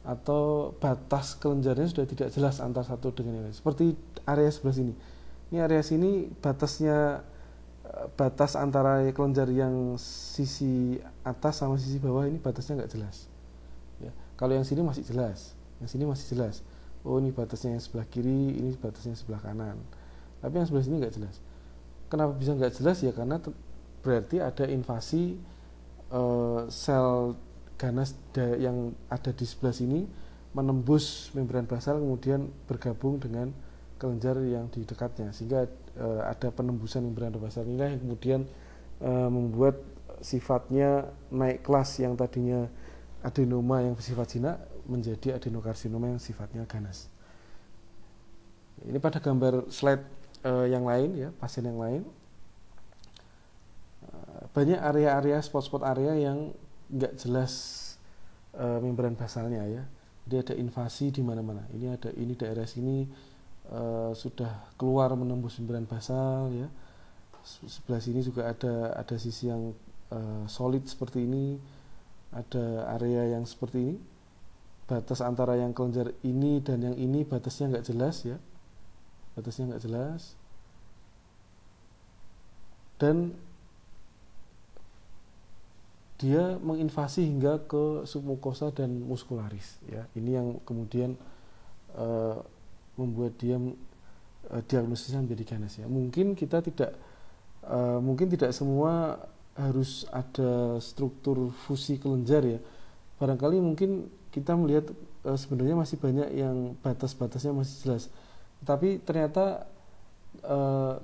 atau batas kelenjarnya sudah tidak jelas antara satu dengan yang lain. Seperti area sebelah sini. Ini area sini batas antara kelenjar yang sisi atas sama sisi bawah ini batasnya nggak jelas, ya. Kalau yang sini masih jelas, yang sini masih jelas. Oh, ini batasnya yang sebelah kiri, ini batasnya yang sebelah kanan. Tapi yang sebelah sini nggak jelas. Kenapa bisa nggak jelas? Ya karena berarti ada invasi sel ganas yang ada di sebelah sini menembus membran basal, kemudian bergabung dengan kelenjar yang di dekatnya, sehingga ada penembusan membran basal inilah yang kemudian membuat sifatnya naik kelas, yang tadinya adenoma yang bersifat jinak menjadi adenokarsinoma yang sifatnya ganas. Ini pada gambar slide yang lain, ya, pasien yang lain, banyak area-area, spot-spot area yang nggak jelas membran basalnya, ya. Dia ada invasi di mana-mana. Ini daerah sini sudah keluar menembus membran basal, ya. Sebelah sini juga ada sisi yang solid seperti ini, ada area yang seperti ini. Batas antara yang kelenjar ini dan yang ini batasnya nggak jelas, ya. Batasnya nggak jelas. Dan dia menginvasi hingga ke submukosa dan muskularis, ya. Ini yang kemudian membuat dia diagnosisnya menjadi ganas, ya. Mungkin tidak semua harus ada struktur fusi kelenjar, ya. Barangkali mungkin kita melihat sebenarnya masih banyak yang batas-batasnya masih jelas. Tapi ternyata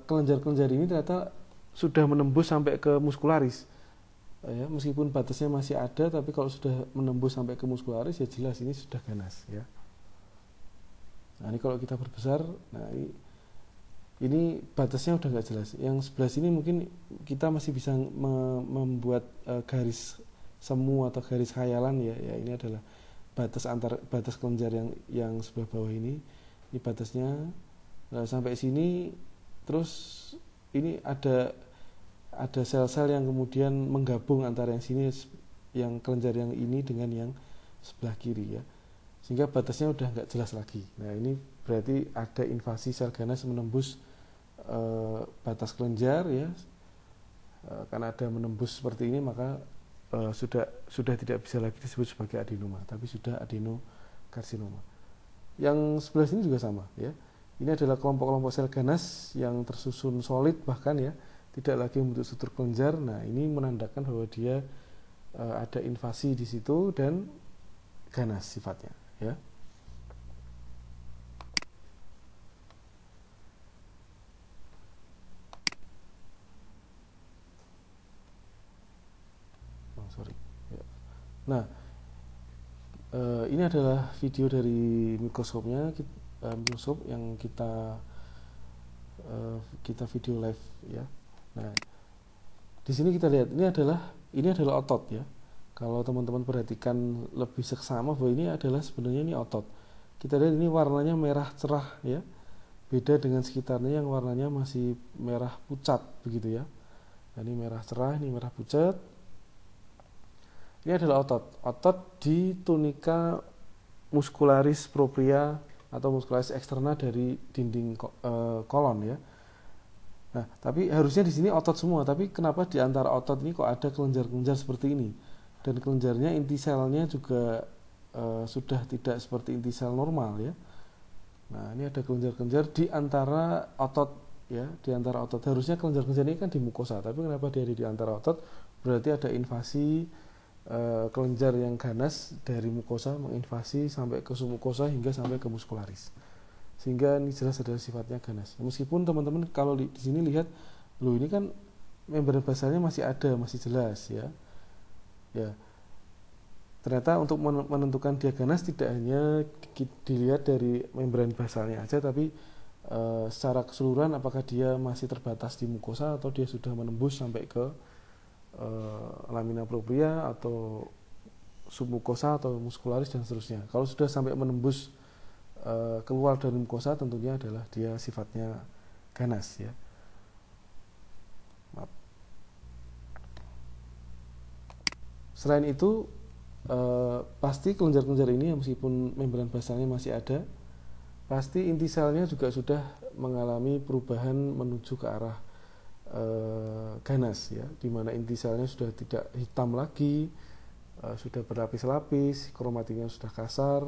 kelenjar-kelenjar ini ternyata sudah menembus sampai ke muskularis. Ya, meskipun batasnya masih ada, tapi kalau sudah menembus sampai ke muskularis ya jelas ini sudah ganas ya. Nah ini kalau kita perbesar, nah ini batasnya udah nggak jelas. Yang sebelah sini mungkin kita masih bisa membuat garis semu atau garis khayalan ya. Ya ini adalah batas kelenjar yang sebelah bawah ini batasnya. Nah, sampai sini terus ini ada sel-sel yang kemudian menggabung antara yang sini, yang kelenjar yang ini dengan yang sebelah kiri ya, sehingga batasnya udah nggak jelas lagi. Nah ini berarti ada invasi sel ganas menembus batas kelenjar ya. Karena ada menembus seperti ini maka sudah tidak bisa lagi disebut sebagai adenoma, tapi sudah adenokarsinoma. Yang sebelah sini juga sama ya. Ini adalah kelompok-kelompok sel ganas yang tersusun solid bahkan ya, tidak lagi membentuk struktur kelenjar. Nah ini menandakan bahwa dia ada invasi di situ dan ganas sifatnya ya. Nah, ini adalah video dari mikroskopnya, mikroskop yang kita video live ya. Nah, di sini kita lihat ini adalah otot ya. Kalau teman-teman perhatikan lebih seksama bahwa ini adalah sebenarnya ini otot. Kita lihat ini warnanya merah cerah ya. Beda dengan sekitarnya yang warnanya masih merah pucat begitu ya. Nah, ini merah cerah, ini merah pucat. Ini adalah otot di tunika muscularis propria atau muscularis externa dari dinding kolon ya. Nah, tapi harusnya di sini otot semua, tapi kenapa di antara otot ini kok ada kelenjar-kelenjar seperti ini? Dan kelenjarnya inti selnya juga sudah tidak seperti inti sel normal ya. Nah, ini ada kelenjar-kelenjar di antara otot ya, di antara otot. Harusnya kelenjar-kelenjar ini kan di mukosa, tapi kenapa dia ada di antara otot? Berarti ada invasi kelenjar yang ganas dari mukosa menginvasi sampai ke submukosa hingga sampai ke muskularis, sehingga ini jelas adalah sifatnya ganas. Meskipun teman-teman kalau di sini lihat, loh ini kan membran basalnya masih ada, masih jelas ya. Ya, ternyata untuk menentukan dia ganas tidak hanya dilihat dari membran basalnya aja, tapi secara keseluruhan apakah dia masih terbatas di mukosa atau dia sudah menembus sampai ke lamina propria atau submukosa atau muskularis dan seterusnya. Kalau sudah sampai menembus keluar dari mukosa, tentunya adalah dia sifatnya ganas ya. Maaf. Selain itu pasti kelenjar-kelenjar ini meskipun membran basalnya masih ada, pasti inti selnya juga sudah mengalami perubahan menuju ke arah ganas ya, dimana inti selnya sudah tidak hitam lagi, sudah berlapis-lapis, kromatinnya sudah kasar,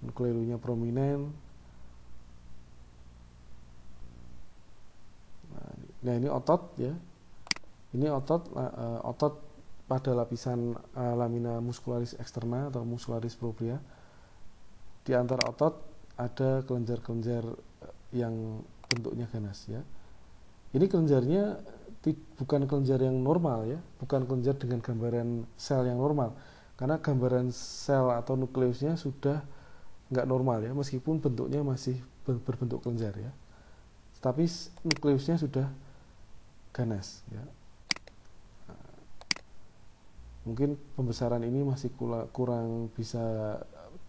nukleolusnya prominent. Nah ini otot ya, ini otot pada lapisan lamina muscularis externa atau muscularis propria. Di antara otot ada kelenjar-kelenjar yang bentuknya ganas ya. Ini kelenjarnya bukan kelenjar yang normal ya, bukan kelenjar dengan gambaran sel yang normal, karena gambaran sel atau nukleusnya sudah nggak normal ya, meskipun bentuknya masih berbentuk kelenjar ya, tapi nukleusnya sudah ganas ya. Mungkin pembesaran ini masih kurang bisa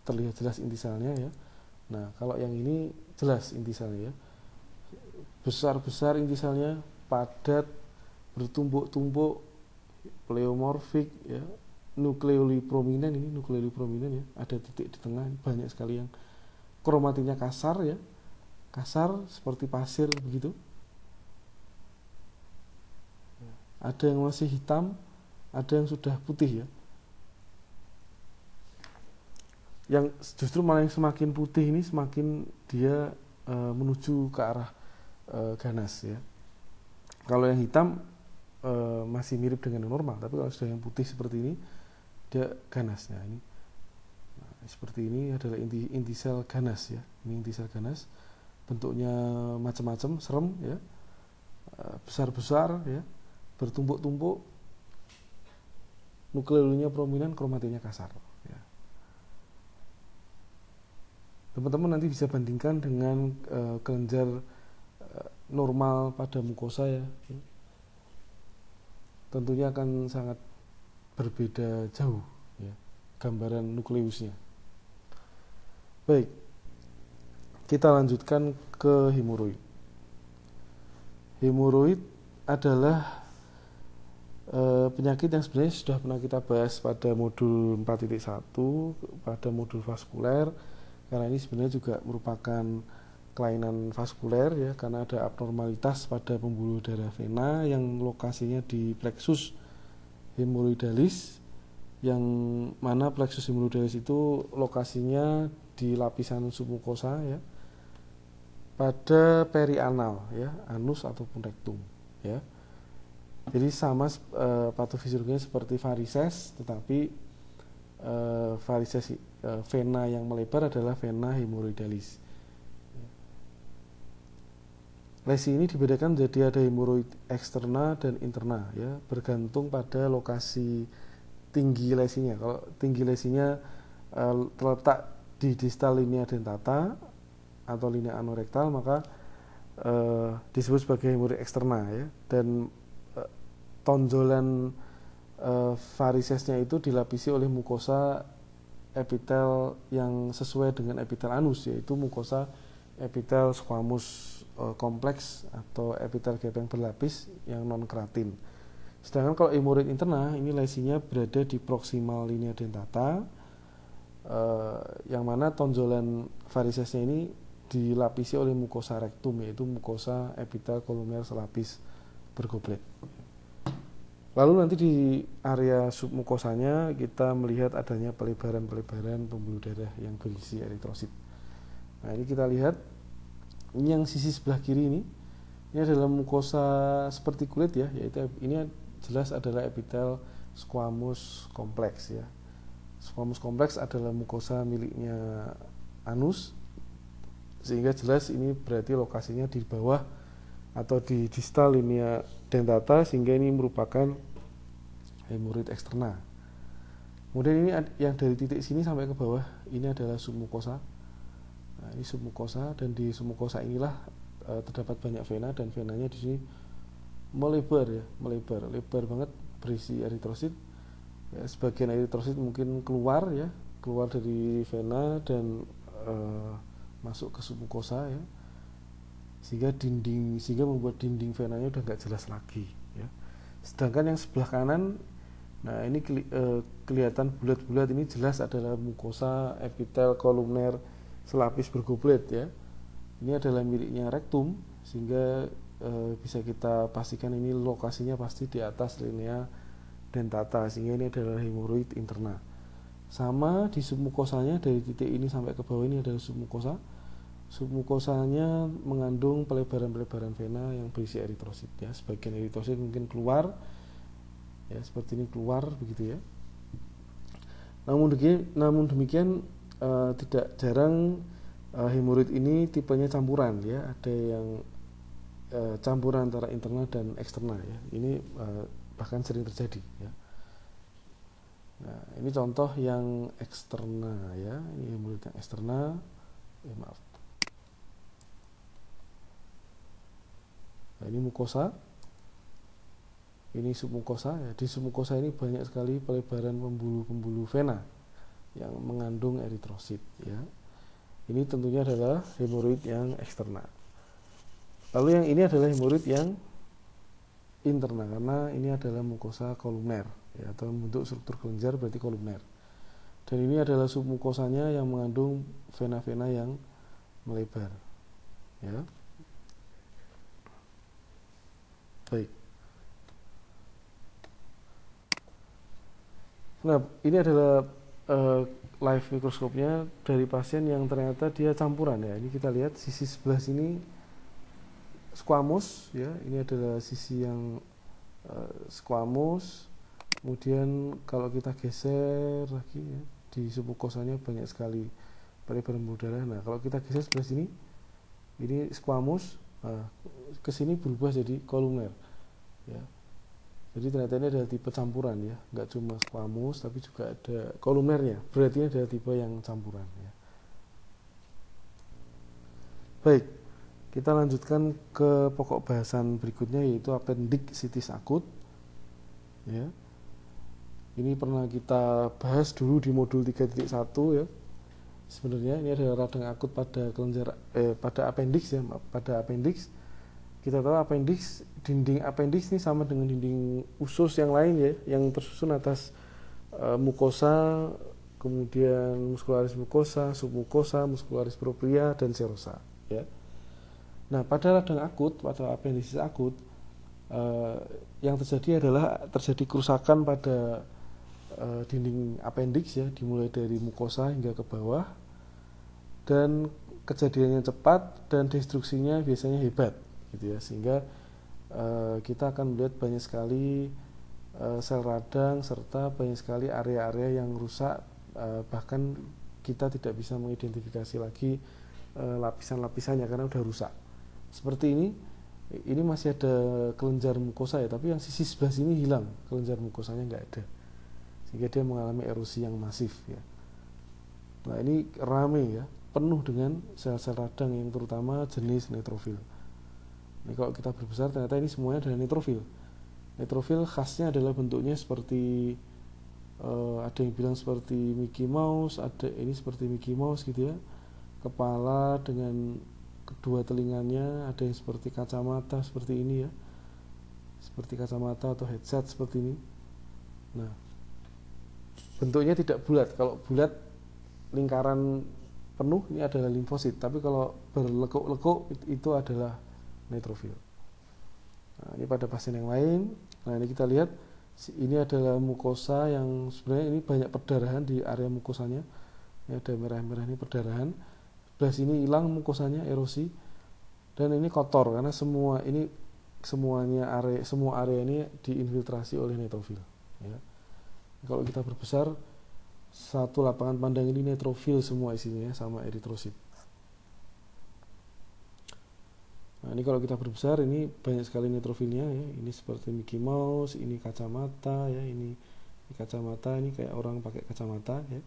terlihat jelas inti selnya ya. Nah kalau yang ini jelas inti selnya ya, besar-besar inti selnya, padat, bertumpuk-tumpuk, pleomorfik ya, nukleoli prominent, ini nukleoli prominent ya, ada titik di tengah, banyak sekali yang kromatinnya kasar ya, kasar seperti pasir begitu. Ada yang masih hitam, ada yang sudah putih ya. Yang justru malah yang semakin putih ini semakin dia menuju ke arah ganas ya. Kalau yang hitam masih mirip dengan yang normal, tapi kalau sudah yang putih seperti ini dia ganas. Nah, ini seperti ini adalah inti sel ganas ya. Ini inti sel ganas. bentuknya macam-macam, serem ya, besar-besar ya, bertumpuk-tumpuk, nukleolnya prominent, kromatinya kasar ya. Teman-teman nanti bisa bandingkan dengan kelenjar normal pada mukosa ya. Tentunya akan sangat berbeda jauh ya, gambaran nukleusnya. Baik, kita lanjutkan ke hemoroid. Hemoroid adalah penyakit yang sebenarnya sudah pernah kita bahas pada modul 4.1 pada modul vaskuler, karena ini sebenarnya juga merupakan kelainan vaskuler ya, karena ada abnormalitas pada pembuluh darah vena yang lokasinya di plexus hemoroidalis, yang mana plexus hemoroidalis itu lokasinya di lapisan submukosa ya, pada perianal ya, anus ataupun rektum ya. Jadi sama patofisiologinya seperti varises, tetapi varises vena yang melebar adalah vena hemoroidalis. Lesi ini dibedakan menjadi ada hemoroid eksterna dan interna ya, bergantung pada lokasi tinggi lesinya. Kalau tinggi lesinya terletak di distal linea dentata atau linea anorektal, maka disebut sebagai hemoroid eksterna ya. Dan tonjolan varisesnya itu dilapisi oleh mukosa epitel yang sesuai dengan epitel anus, yaitu mukosa epitel squamous kompleks atau epitel gepeng berlapis yang non keratin. Sedangkan kalau hemoroid interna, ini lesinya berada di proksimal linea dentata, yang mana tonjolan varisesnya ini dilapisi oleh mukosa rektum, yaitu mukosa epitel kolumner selapis bergoblet. Lalu nanti di area submukosanya kita melihat adanya pelebaran-pelebaran pembuluh darah yang berisi eritrosit. Nah, ini kita lihat, ini yang sisi sebelah kiri ini adalah mukosa seperti kulit ya, yaitu ini jelas adalah epitel squamous kompleks ya. Squamous kompleks adalah mukosa miliknya anus, sehingga jelas ini berarti lokasinya di bawah atau di distal linea dentata, sehingga ini merupakan hemoroid eksterna. Kemudian ini yang dari titik sini sampai ke bawah ini adalah submukosa. Nah, ini submukosa, dan di submukosa inilah terdapat banyak vena, dan venanya di sini melebar ya, lebar banget, berisi eritrosit. Ya, sebagian eritrosit mungkin keluar dari vena dan masuk ke submukosa ya, sehingga membuat dinding venanya udah nggak jelas lagi ya. Sedangkan yang sebelah kanan, nah ini kelihatan bulat-bulat, ini jelas adalah mukosa epitel kolumner selapis bergoblet ya. Ini adalah miliknya rektum, sehingga bisa kita pastikan ini lokasinya pasti di atas linea dentata, sehingga ini adalah hemoroid interna. Sama di submukosanya, dari titik ini sampai ke bawah ini adalah submukosa. Submukosanya mengandung pelebaran-pelebaran vena yang berisi eritrosit ya. Sebagian eritrosit mungkin keluar ya, seperti ini keluar begitu ya. Namun demikian tidak jarang hemoroid ini tipenya campuran ya, ada yang campuran antara internal dan eksternal ya. Ini bahkan sering terjadi ya. Nah, ini contoh yang eksternal ya, ini hemoroid yang eksternal. Maaf. Nah, ini mukosa, ini submukosa ya. Di submukosa ini banyak sekali pelebaran pembuluh-pembuluh vena yang mengandung eritrosit ya. Ini tentunya adalah hemoroid yang eksternal. Lalu yang ini adalah hemoroid yang internal, karena ini adalah mukosa kolumner ya, atau bentuk struktur kelenjar berarti kolumner. Dan ini adalah submukosanya yang mengandung vena-vena yang melebar ya. Baik. Nah, ini adalah live mikroskopnya dari pasien yang ternyata dia campuran ya. Ini kita lihat sisi sebelah sini squamous ya. Ini adalah sisi yang squamous. Kemudian kalau kita geser lagi ya, di submukosanya banyak sekali pelebaran pembuluh darah. Nah, kalau kita geser sebelah sini, ini squamous, nah, kesini berubah jadi kolumner ya. Jadi ternyata ini adalah tipe campuran ya, nggak cuma squamous tapi juga ada kolumnernya, berarti ini adalah tipe yang campuran ya. Baik, kita lanjutkan ke pokok bahasan berikutnya, yaitu appendicitis akut ya. Ini pernah kita bahas dulu di modul 3.1 ya. Sebenarnya ini adalah radang akut pada kelenjar pada appendix ya, pada appendix. Kita tahu appendix, dinding appendix ini sama dengan dinding usus yang lain ya, yang tersusun atas mukosa, kemudian muscularis mucosa, submucosa, muscularis propria dan serosa ya. Nah, pada radang akut, pada appendicitis akut, yang terjadi adalah terjadi kerusakan pada dinding appendix ya, dimulai dari mukosa hingga ke bawah, dan kejadiannya cepat dan destruksinya biasanya hebat gitu ya, sehingga kita akan melihat banyak sekali sel radang serta banyak sekali area-area yang rusak, bahkan kita tidak bisa mengidentifikasi lagi lapisan-lapisannya karena udah rusak. Seperti ini masih ada kelenjar mukosa ya, tapi yang sisi sebelah sini hilang, kelenjar mukosanya nggak ada, sehingga dia mengalami erosi yang masif ya. Nah, ini rame ya, penuh dengan sel-sel radang yang terutama jenis neutrofil. Ini kalau kita berbesar ternyata ini semuanya adalah neutrofil. Neutrofil khasnya adalah bentuknya seperti ada yang bilang seperti Mickey Mouse, ada ini seperti Mickey Mouse gitu ya. Kepala dengan kedua telinganya, ada yang seperti kacamata seperti ini ya. Seperti kacamata atau headset seperti ini. Nah, bentuknya tidak bulat. Kalau bulat lingkaran penuh ini adalah limfosit, tapi kalau berlekuk-lekuk itu adalah neutrofil. Nah, ini pada pasien yang lain. Nah, ini kita lihat ini adalah mukosa yang sebenarnya ini banyak perdarahan di area mukosanya. Ini ada merah-merah, ini perdarahan. Sebelah sini hilang mukosanya, erosi. Dan ini kotor karena semua area ini diinfiltrasi oleh neutrofil ya. Kalau kita berbesar, satu lapangan pandang ini neutrofil semua isinya sama eritrosit. Nah, ini kalau kita berbesar ini banyak sekali neutrofilnya ya. Ini seperti Mickey Mouse, ini kacamata ya, ini kacamata, ini kayak orang pakai kacamata ya.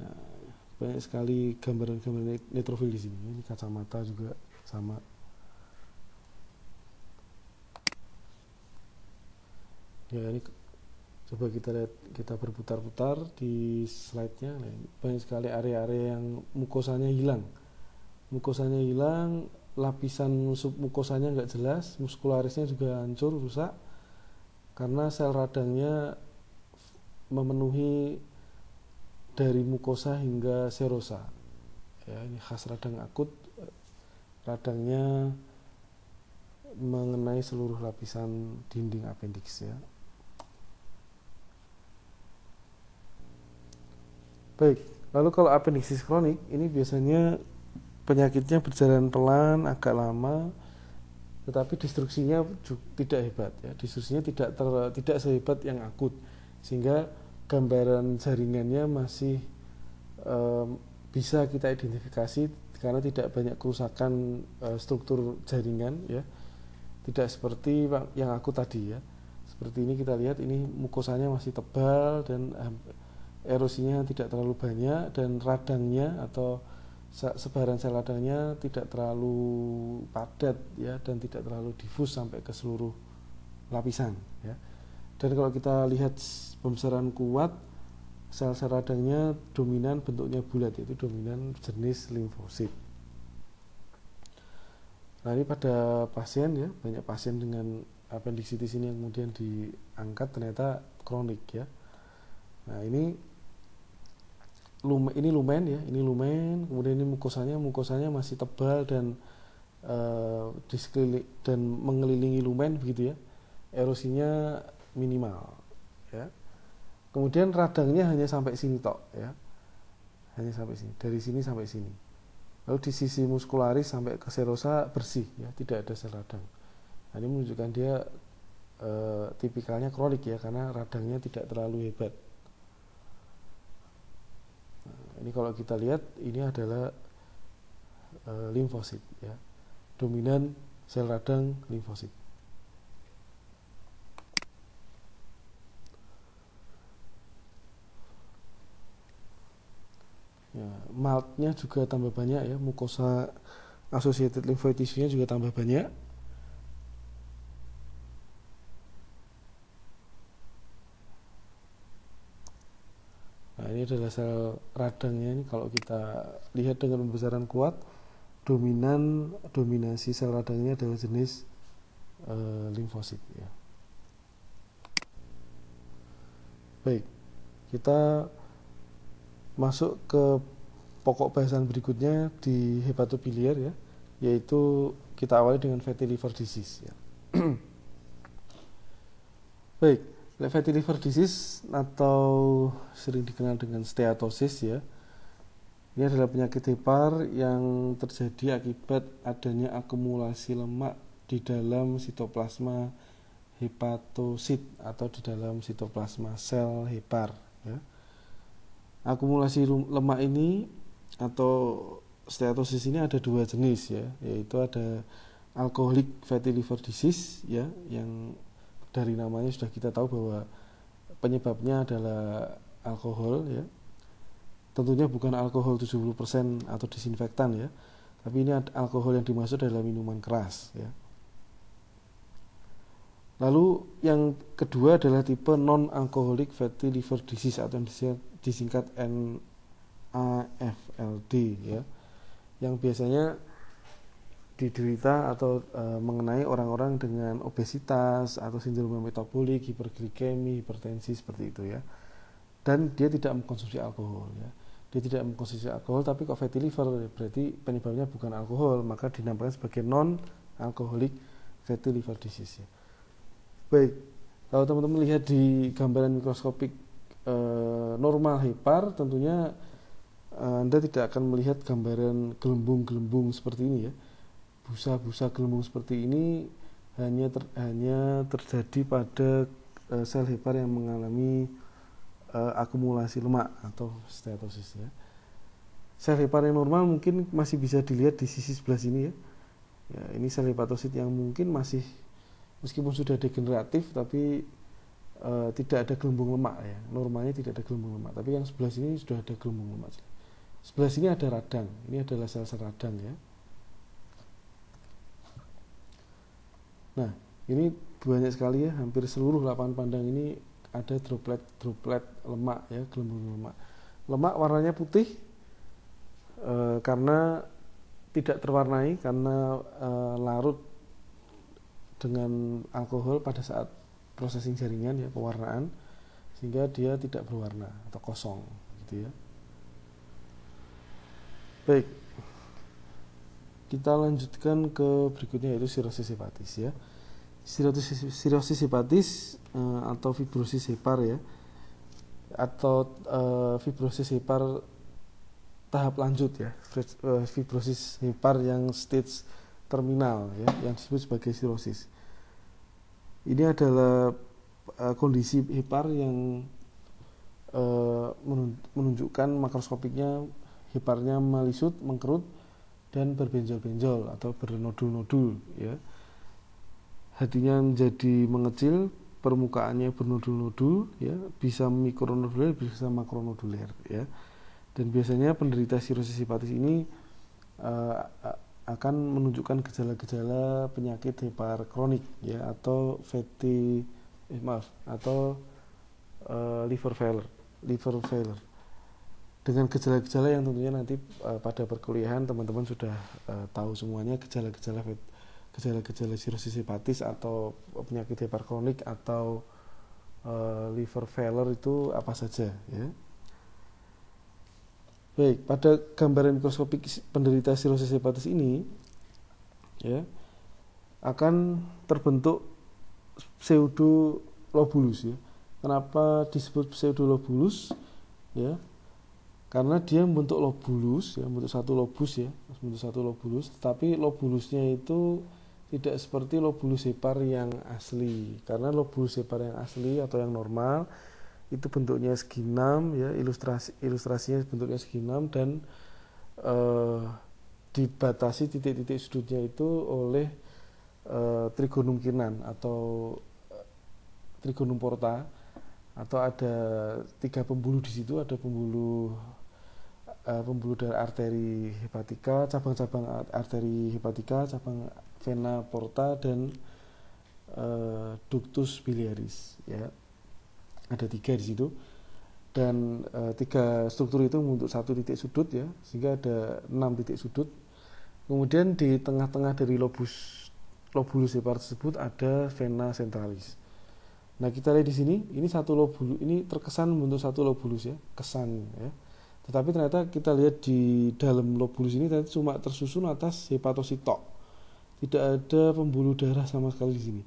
Nah, banyak sekali gambaran-gambaran neutrofil di sini. Ini kacamata juga sama. Ya, ini coba kita lihat, kita berputar-putar di slide-nya. Nah, banyak sekali area-area yang mukosanya hilang. Mukosanya hilang, lapisan submukosanya nggak jelas, muskularisnya juga hancur, rusak, karena sel radangnya memenuhi dari mukosa hingga serosa. Ya, ini khas radang akut, radangnya mengenai seluruh lapisan dinding appendix ya. Baik, lalu kalau appendicitis kronik ini biasanya penyakitnya berjalan pelan, agak lama, tetapi destruksinya tidak hebat ya. Destruksinya tidak sehebat yang akut, sehingga gambaran jaringannya masih bisa kita identifikasi karena tidak banyak kerusakan struktur jaringan ya. Tidak seperti yang akut tadi ya. Seperti ini kita lihat, ini mukosanya masih tebal dan erosinya tidak terlalu banyak, dan radangnya atau sebaran sel radangnya tidak terlalu padat ya, dan tidak terlalu difus sampai ke seluruh lapisan ya. Dan kalau kita lihat pembesaran kuat, sel-sel radangnya dominan bentuknya bulat, yaitu dominan jenis limfosit. Nah, ini pada pasien ya, banyak pasien dengan appendicitis ini yang kemudian diangkat ternyata kronik ya. Nah, ini lumen ya, ini lumen, kemudian ini mukosanya masih tebal dan dan mengelilingi lumen begitu ya. Erosinya minimal ya. Kemudian radangnya hanya sampai sini tok ya. Hanya sampai sini, dari sini sampai sini. Lalu di sisi muskularis sampai ke serosa bersih ya, tidak ada sel radang. Nah, ini menunjukkan dia tipikalnya kronik ya, karena radangnya tidak terlalu hebat. Ini kalau kita lihat, ini adalah limfosit ya. Dominan sel radang limfosit. Ya, MALT-nya juga tambah banyak ya, mukosa associated lymphoid tissue-nya juga tambah banyak. Nah, ini adalah sel radangnya. Ini kalau kita lihat dengan pembesaran kuat, dominasi sel radangnya adalah jenis limfosit ya. Baik, kita masuk ke pokok bahasan berikutnya di hepatobiliar ya, yaitu kita awali dengan fatty liver disease ya. Baik, fatty liver disease atau sering dikenal dengan steatosis ya. Ini adalah penyakit hepar yang terjadi akibat adanya akumulasi lemak di dalam sitoplasma hepatosit atau di dalam sitoplasma sel hepar ya. Akumulasi lemak ini atau steatosis ini ada dua jenis ya, yaitu ada alcoholic fatty liver disease ya, yang dari namanya sudah kita tahu bahwa penyebabnya adalah alkohol ya. Tentunya bukan alkohol 70% atau disinfektan ya, tapi ini alkohol yang dimaksud adalah minuman keras ya. Lalu yang kedua adalah tipe non-alcoholic fatty liver disease atau disingkat NAFLD ya, yang biasanya diderita atau mengenai orang-orang dengan obesitas atau sindrom metabolik, hiperglikemi, hipertensi seperti itu ya. Dan dia tidak mengkonsumsi alkohol ya. Dia tidak mengkonsumsi alkohol, tapi kok fatty liver, berarti penyebabnya bukan alkohol, maka dinamakan sebagai non-alcoholic fatty liver disease ya. Baik, kalau teman-teman lihat di gambaran mikroskopik normal hepar, tentunya Anda tidak akan melihat gambaran gelembung-gelembung seperti ini ya. Busa-busa gelembung seperti ini hanya terjadi pada sel hepar yang mengalami akumulasi lemak atau steatosis ya. Sel hepar yang normal mungkin masih bisa dilihat di sisi sebelah sini ya. Ya, ini sel hepatosit yang mungkin masih, meskipun sudah degeneratif, tapi tidak ada gelembung lemak ya. Normalnya tidak ada gelembung lemak, tapi yang sebelah sini sudah ada gelembung lemak. Sebelah sini ada radang, ini adalah sel-sel radang ya. Nah, ini banyak sekali ya, hampir seluruh lapangan pandang ini ada droplet lemak ya, gelembung lemak. Lemak warnanya putih karena tidak terwarnai, karena larut dengan alkohol pada saat processing jaringan ya, pewarnaan, sehingga dia tidak berwarna atau kosong gitu ya. Baik, kita lanjutkan ke berikutnya, yaitu sirosis hepatis ya. Sirosis hepatis atau fibrosis hepar ya, atau fibrosis hepar tahap lanjut ya, fibrosis hepar yang stage terminal ya, yang disebut sebagai sirosis. Ini adalah kondisi hepar yang menunjukkan makroskopiknya heparnya melisut, mengkerut, dan berbenjol-benjol atau bernodul-nodul ya. Hatinya menjadi mengecil, permukaannya bernodul-nodul ya, bisa mikronoduler, bisa makronoduler ya. Dan biasanya penderita sirosis hepatis ini akan menunjukkan gejala-gejala penyakit hepar kronik ya, atau liver failure. Dengan gejala-gejala yang tentunya nanti pada perkuliahan teman-teman sudah tahu semuanya, gejala-gejala sirosis hepatis atau penyakit hepar kronik atau liver failure itu apa saja ya. Baik, pada gambaran mikroskopik penderita sirosis hepatis ini ya, akan terbentuk pseudolobulus ya. Kenapa disebut pseudolobulus ya? Karena dia membentuk lobulus ya, membentuk satu lobulus, tapi lobulusnya itu tidak seperti lobulus hepar yang asli. Karena lobulus hepar yang asli atau yang normal itu bentuknya segi 6 ya, ilustrasinya bentuknya segi 6 dan dibatasi titik-titik sudutnya itu oleh trigonum kinan atau trigonum porta, atau ada 3 pembuluh di situ. Ada pembuluh dari arteri hepatika, cabang-cabang arteri hepatika, cabang vena porta, dan ductus biliaris, ya. Ada 3 di situ, dan 3 struktur itu membentuk 1 titik sudut, ya, sehingga ada 6 titik sudut. Kemudian di tengah-tengah dari lobulus hepar tersebut ada vena centralis. Nah, kita lihat di sini, ini satu lobulus, ini terkesan membentuk 1 lobulus, ya, kesan, ya. Tetapi ternyata kita lihat di dalam lobulus ini ternyata cuma tersusun atas hepatosit tok. Tidak ada pembuluh darah sama sekali di sini.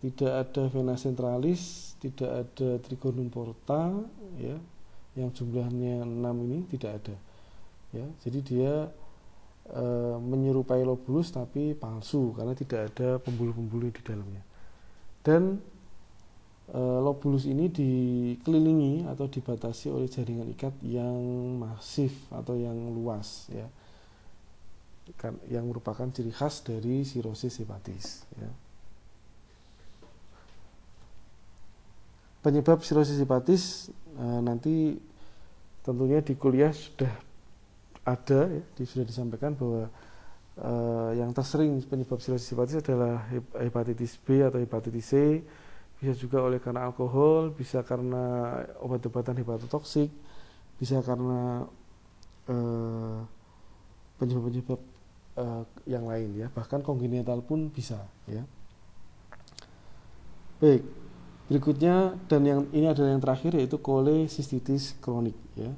Tidak ada vena centralis, tidak ada trigonum porta, ya, yang jumlahnya 6 ini tidak ada, ya. Jadi dia menyerupai lobulus tapi palsu karena tidak ada pembuluh-pembuluh di dalamnya. Dan lobulus ini dikelilingi atau dibatasi oleh jaringan ikat yang masif atau yang luas, ya, yang merupakan ciri khas dari sirosis hepatis, ya. Penyebab sirosis hepatis nanti tentunya di kuliah sudah ada, ya, sudah disampaikan bahwa yang tersering penyebab sirosis hepatis adalah hepatitis B atau hepatitis C. Bisa juga oleh karena alkohol, bisa karena obat-obatan hepatotoksik, bisa karena penyebab-penyebab yang lain, ya, bahkan kongenital pun bisa, ya. Baik, berikutnya, dan yang ini adalah yang terakhir, yaitu kolesistitis kronik, ya.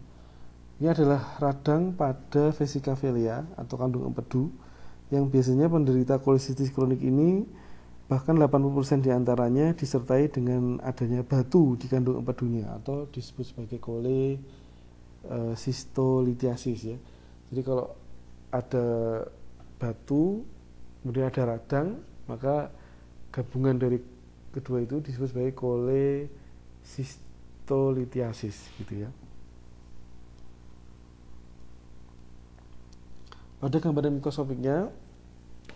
Ini adalah radang pada vesika velia atau kandung empedu, yang biasanya penderita kolesistitis kronik ini bahkan 80% diantaranya disertai dengan adanya batu di kandung empedunya atau disebut sebagai kolesistolitiasis, ya. Jadi kalau ada batu kemudian ada radang, maka gabungan dari kedua itu disebut sebagai kolesistolitiasis, gitu, ya. Pada gambaran mikroskopiknya,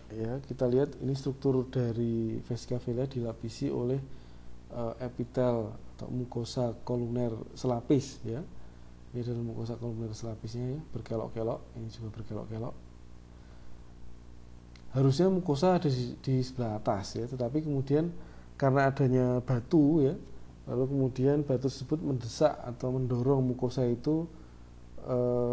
ya, kita lihat ini struktur dari vesika velia dilapisi oleh epitel atau mukosa koluner selapis, ya. Ini adalah mukosa koluner selapisnya, ya, berkelok-kelok, ini juga berkelok-kelok. Harusnya mukosa ada di sebelah atas, ya, tetapi kemudian karena adanya batu, ya, lalu kemudian batu tersebut mendesak atau mendorong mukosa itu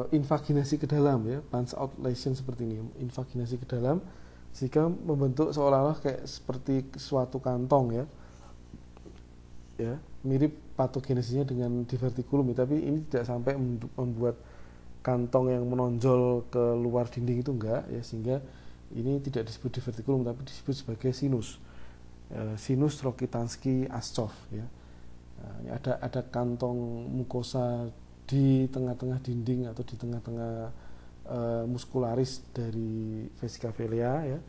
invaginasi ke dalam, ya, punch out lesion seperti ini, invaginasi ke dalam, sehingga membentuk seolah-olah kayak seperti suatu kantong, ya, ya, mirip patogenesisnya dengan divertikulum, ya, tapi ini tidak sampai membuat kantong yang menonjol ke luar dinding, itu enggak, ya, sehingga ini tidak disebut divertikulum tapi disebut sebagai sinus, sinus Rokitansky-Aschov, ya. Nah, ini ada kantong mukosa di tengah-tengah dinding atau di tengah-tengah muskularis dari vesika velia, ya.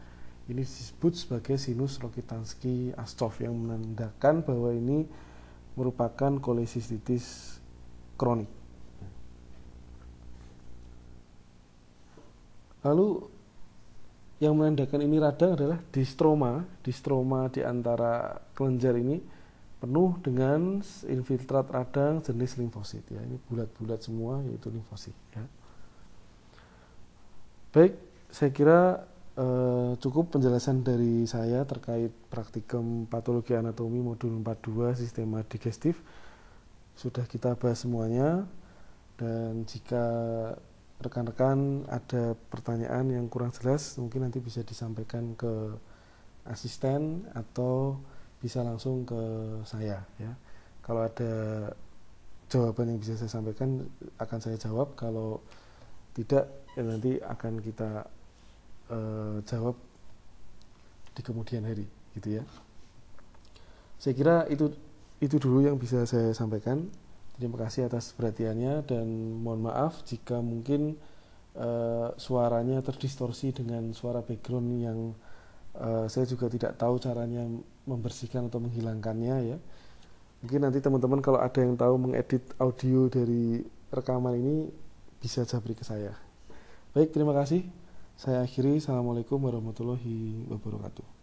Ini disebut sebagai sinus Rokitansky-Aschov yang menandakan bahwa ini merupakan kolesistitis kronik. Lalu yang menandakan ini radang adalah distroma di antara kelenjar ini penuh dengan infiltrat radang jenis limfosit, ya. Ini bulat-bulat semua, yaitu limfosit, ya. Baik, saya kira cukup penjelasan dari saya terkait praktikum patologi anatomi modul 42 sistema digestif. Sudah kita bahas semuanya, dan jika rekan-rekan ada pertanyaan yang kurang jelas, mungkin nanti bisa disampaikan ke asisten atau bisa langsung ke saya, ya. Kalau ada jawaban yang bisa saya sampaikan akan saya jawab, kalau tidak ya nanti akan kita jawab di kemudian hari, gitu, ya. Saya kira itu dulu yang bisa saya sampaikan. Terima kasih atas perhatiannya, dan mohon maaf jika mungkin suaranya terdistorsi dengan suara background yang saya juga tidak tahu caranya membersihkan atau menghilangkannya, ya. Mungkin nanti teman-teman kalau ada yang tahu mengedit audio dari rekaman ini bisa japri ke saya. Baik, terima kasih. Saya akhiri. Assalamualaikum warahmatullahi wabarakatuh.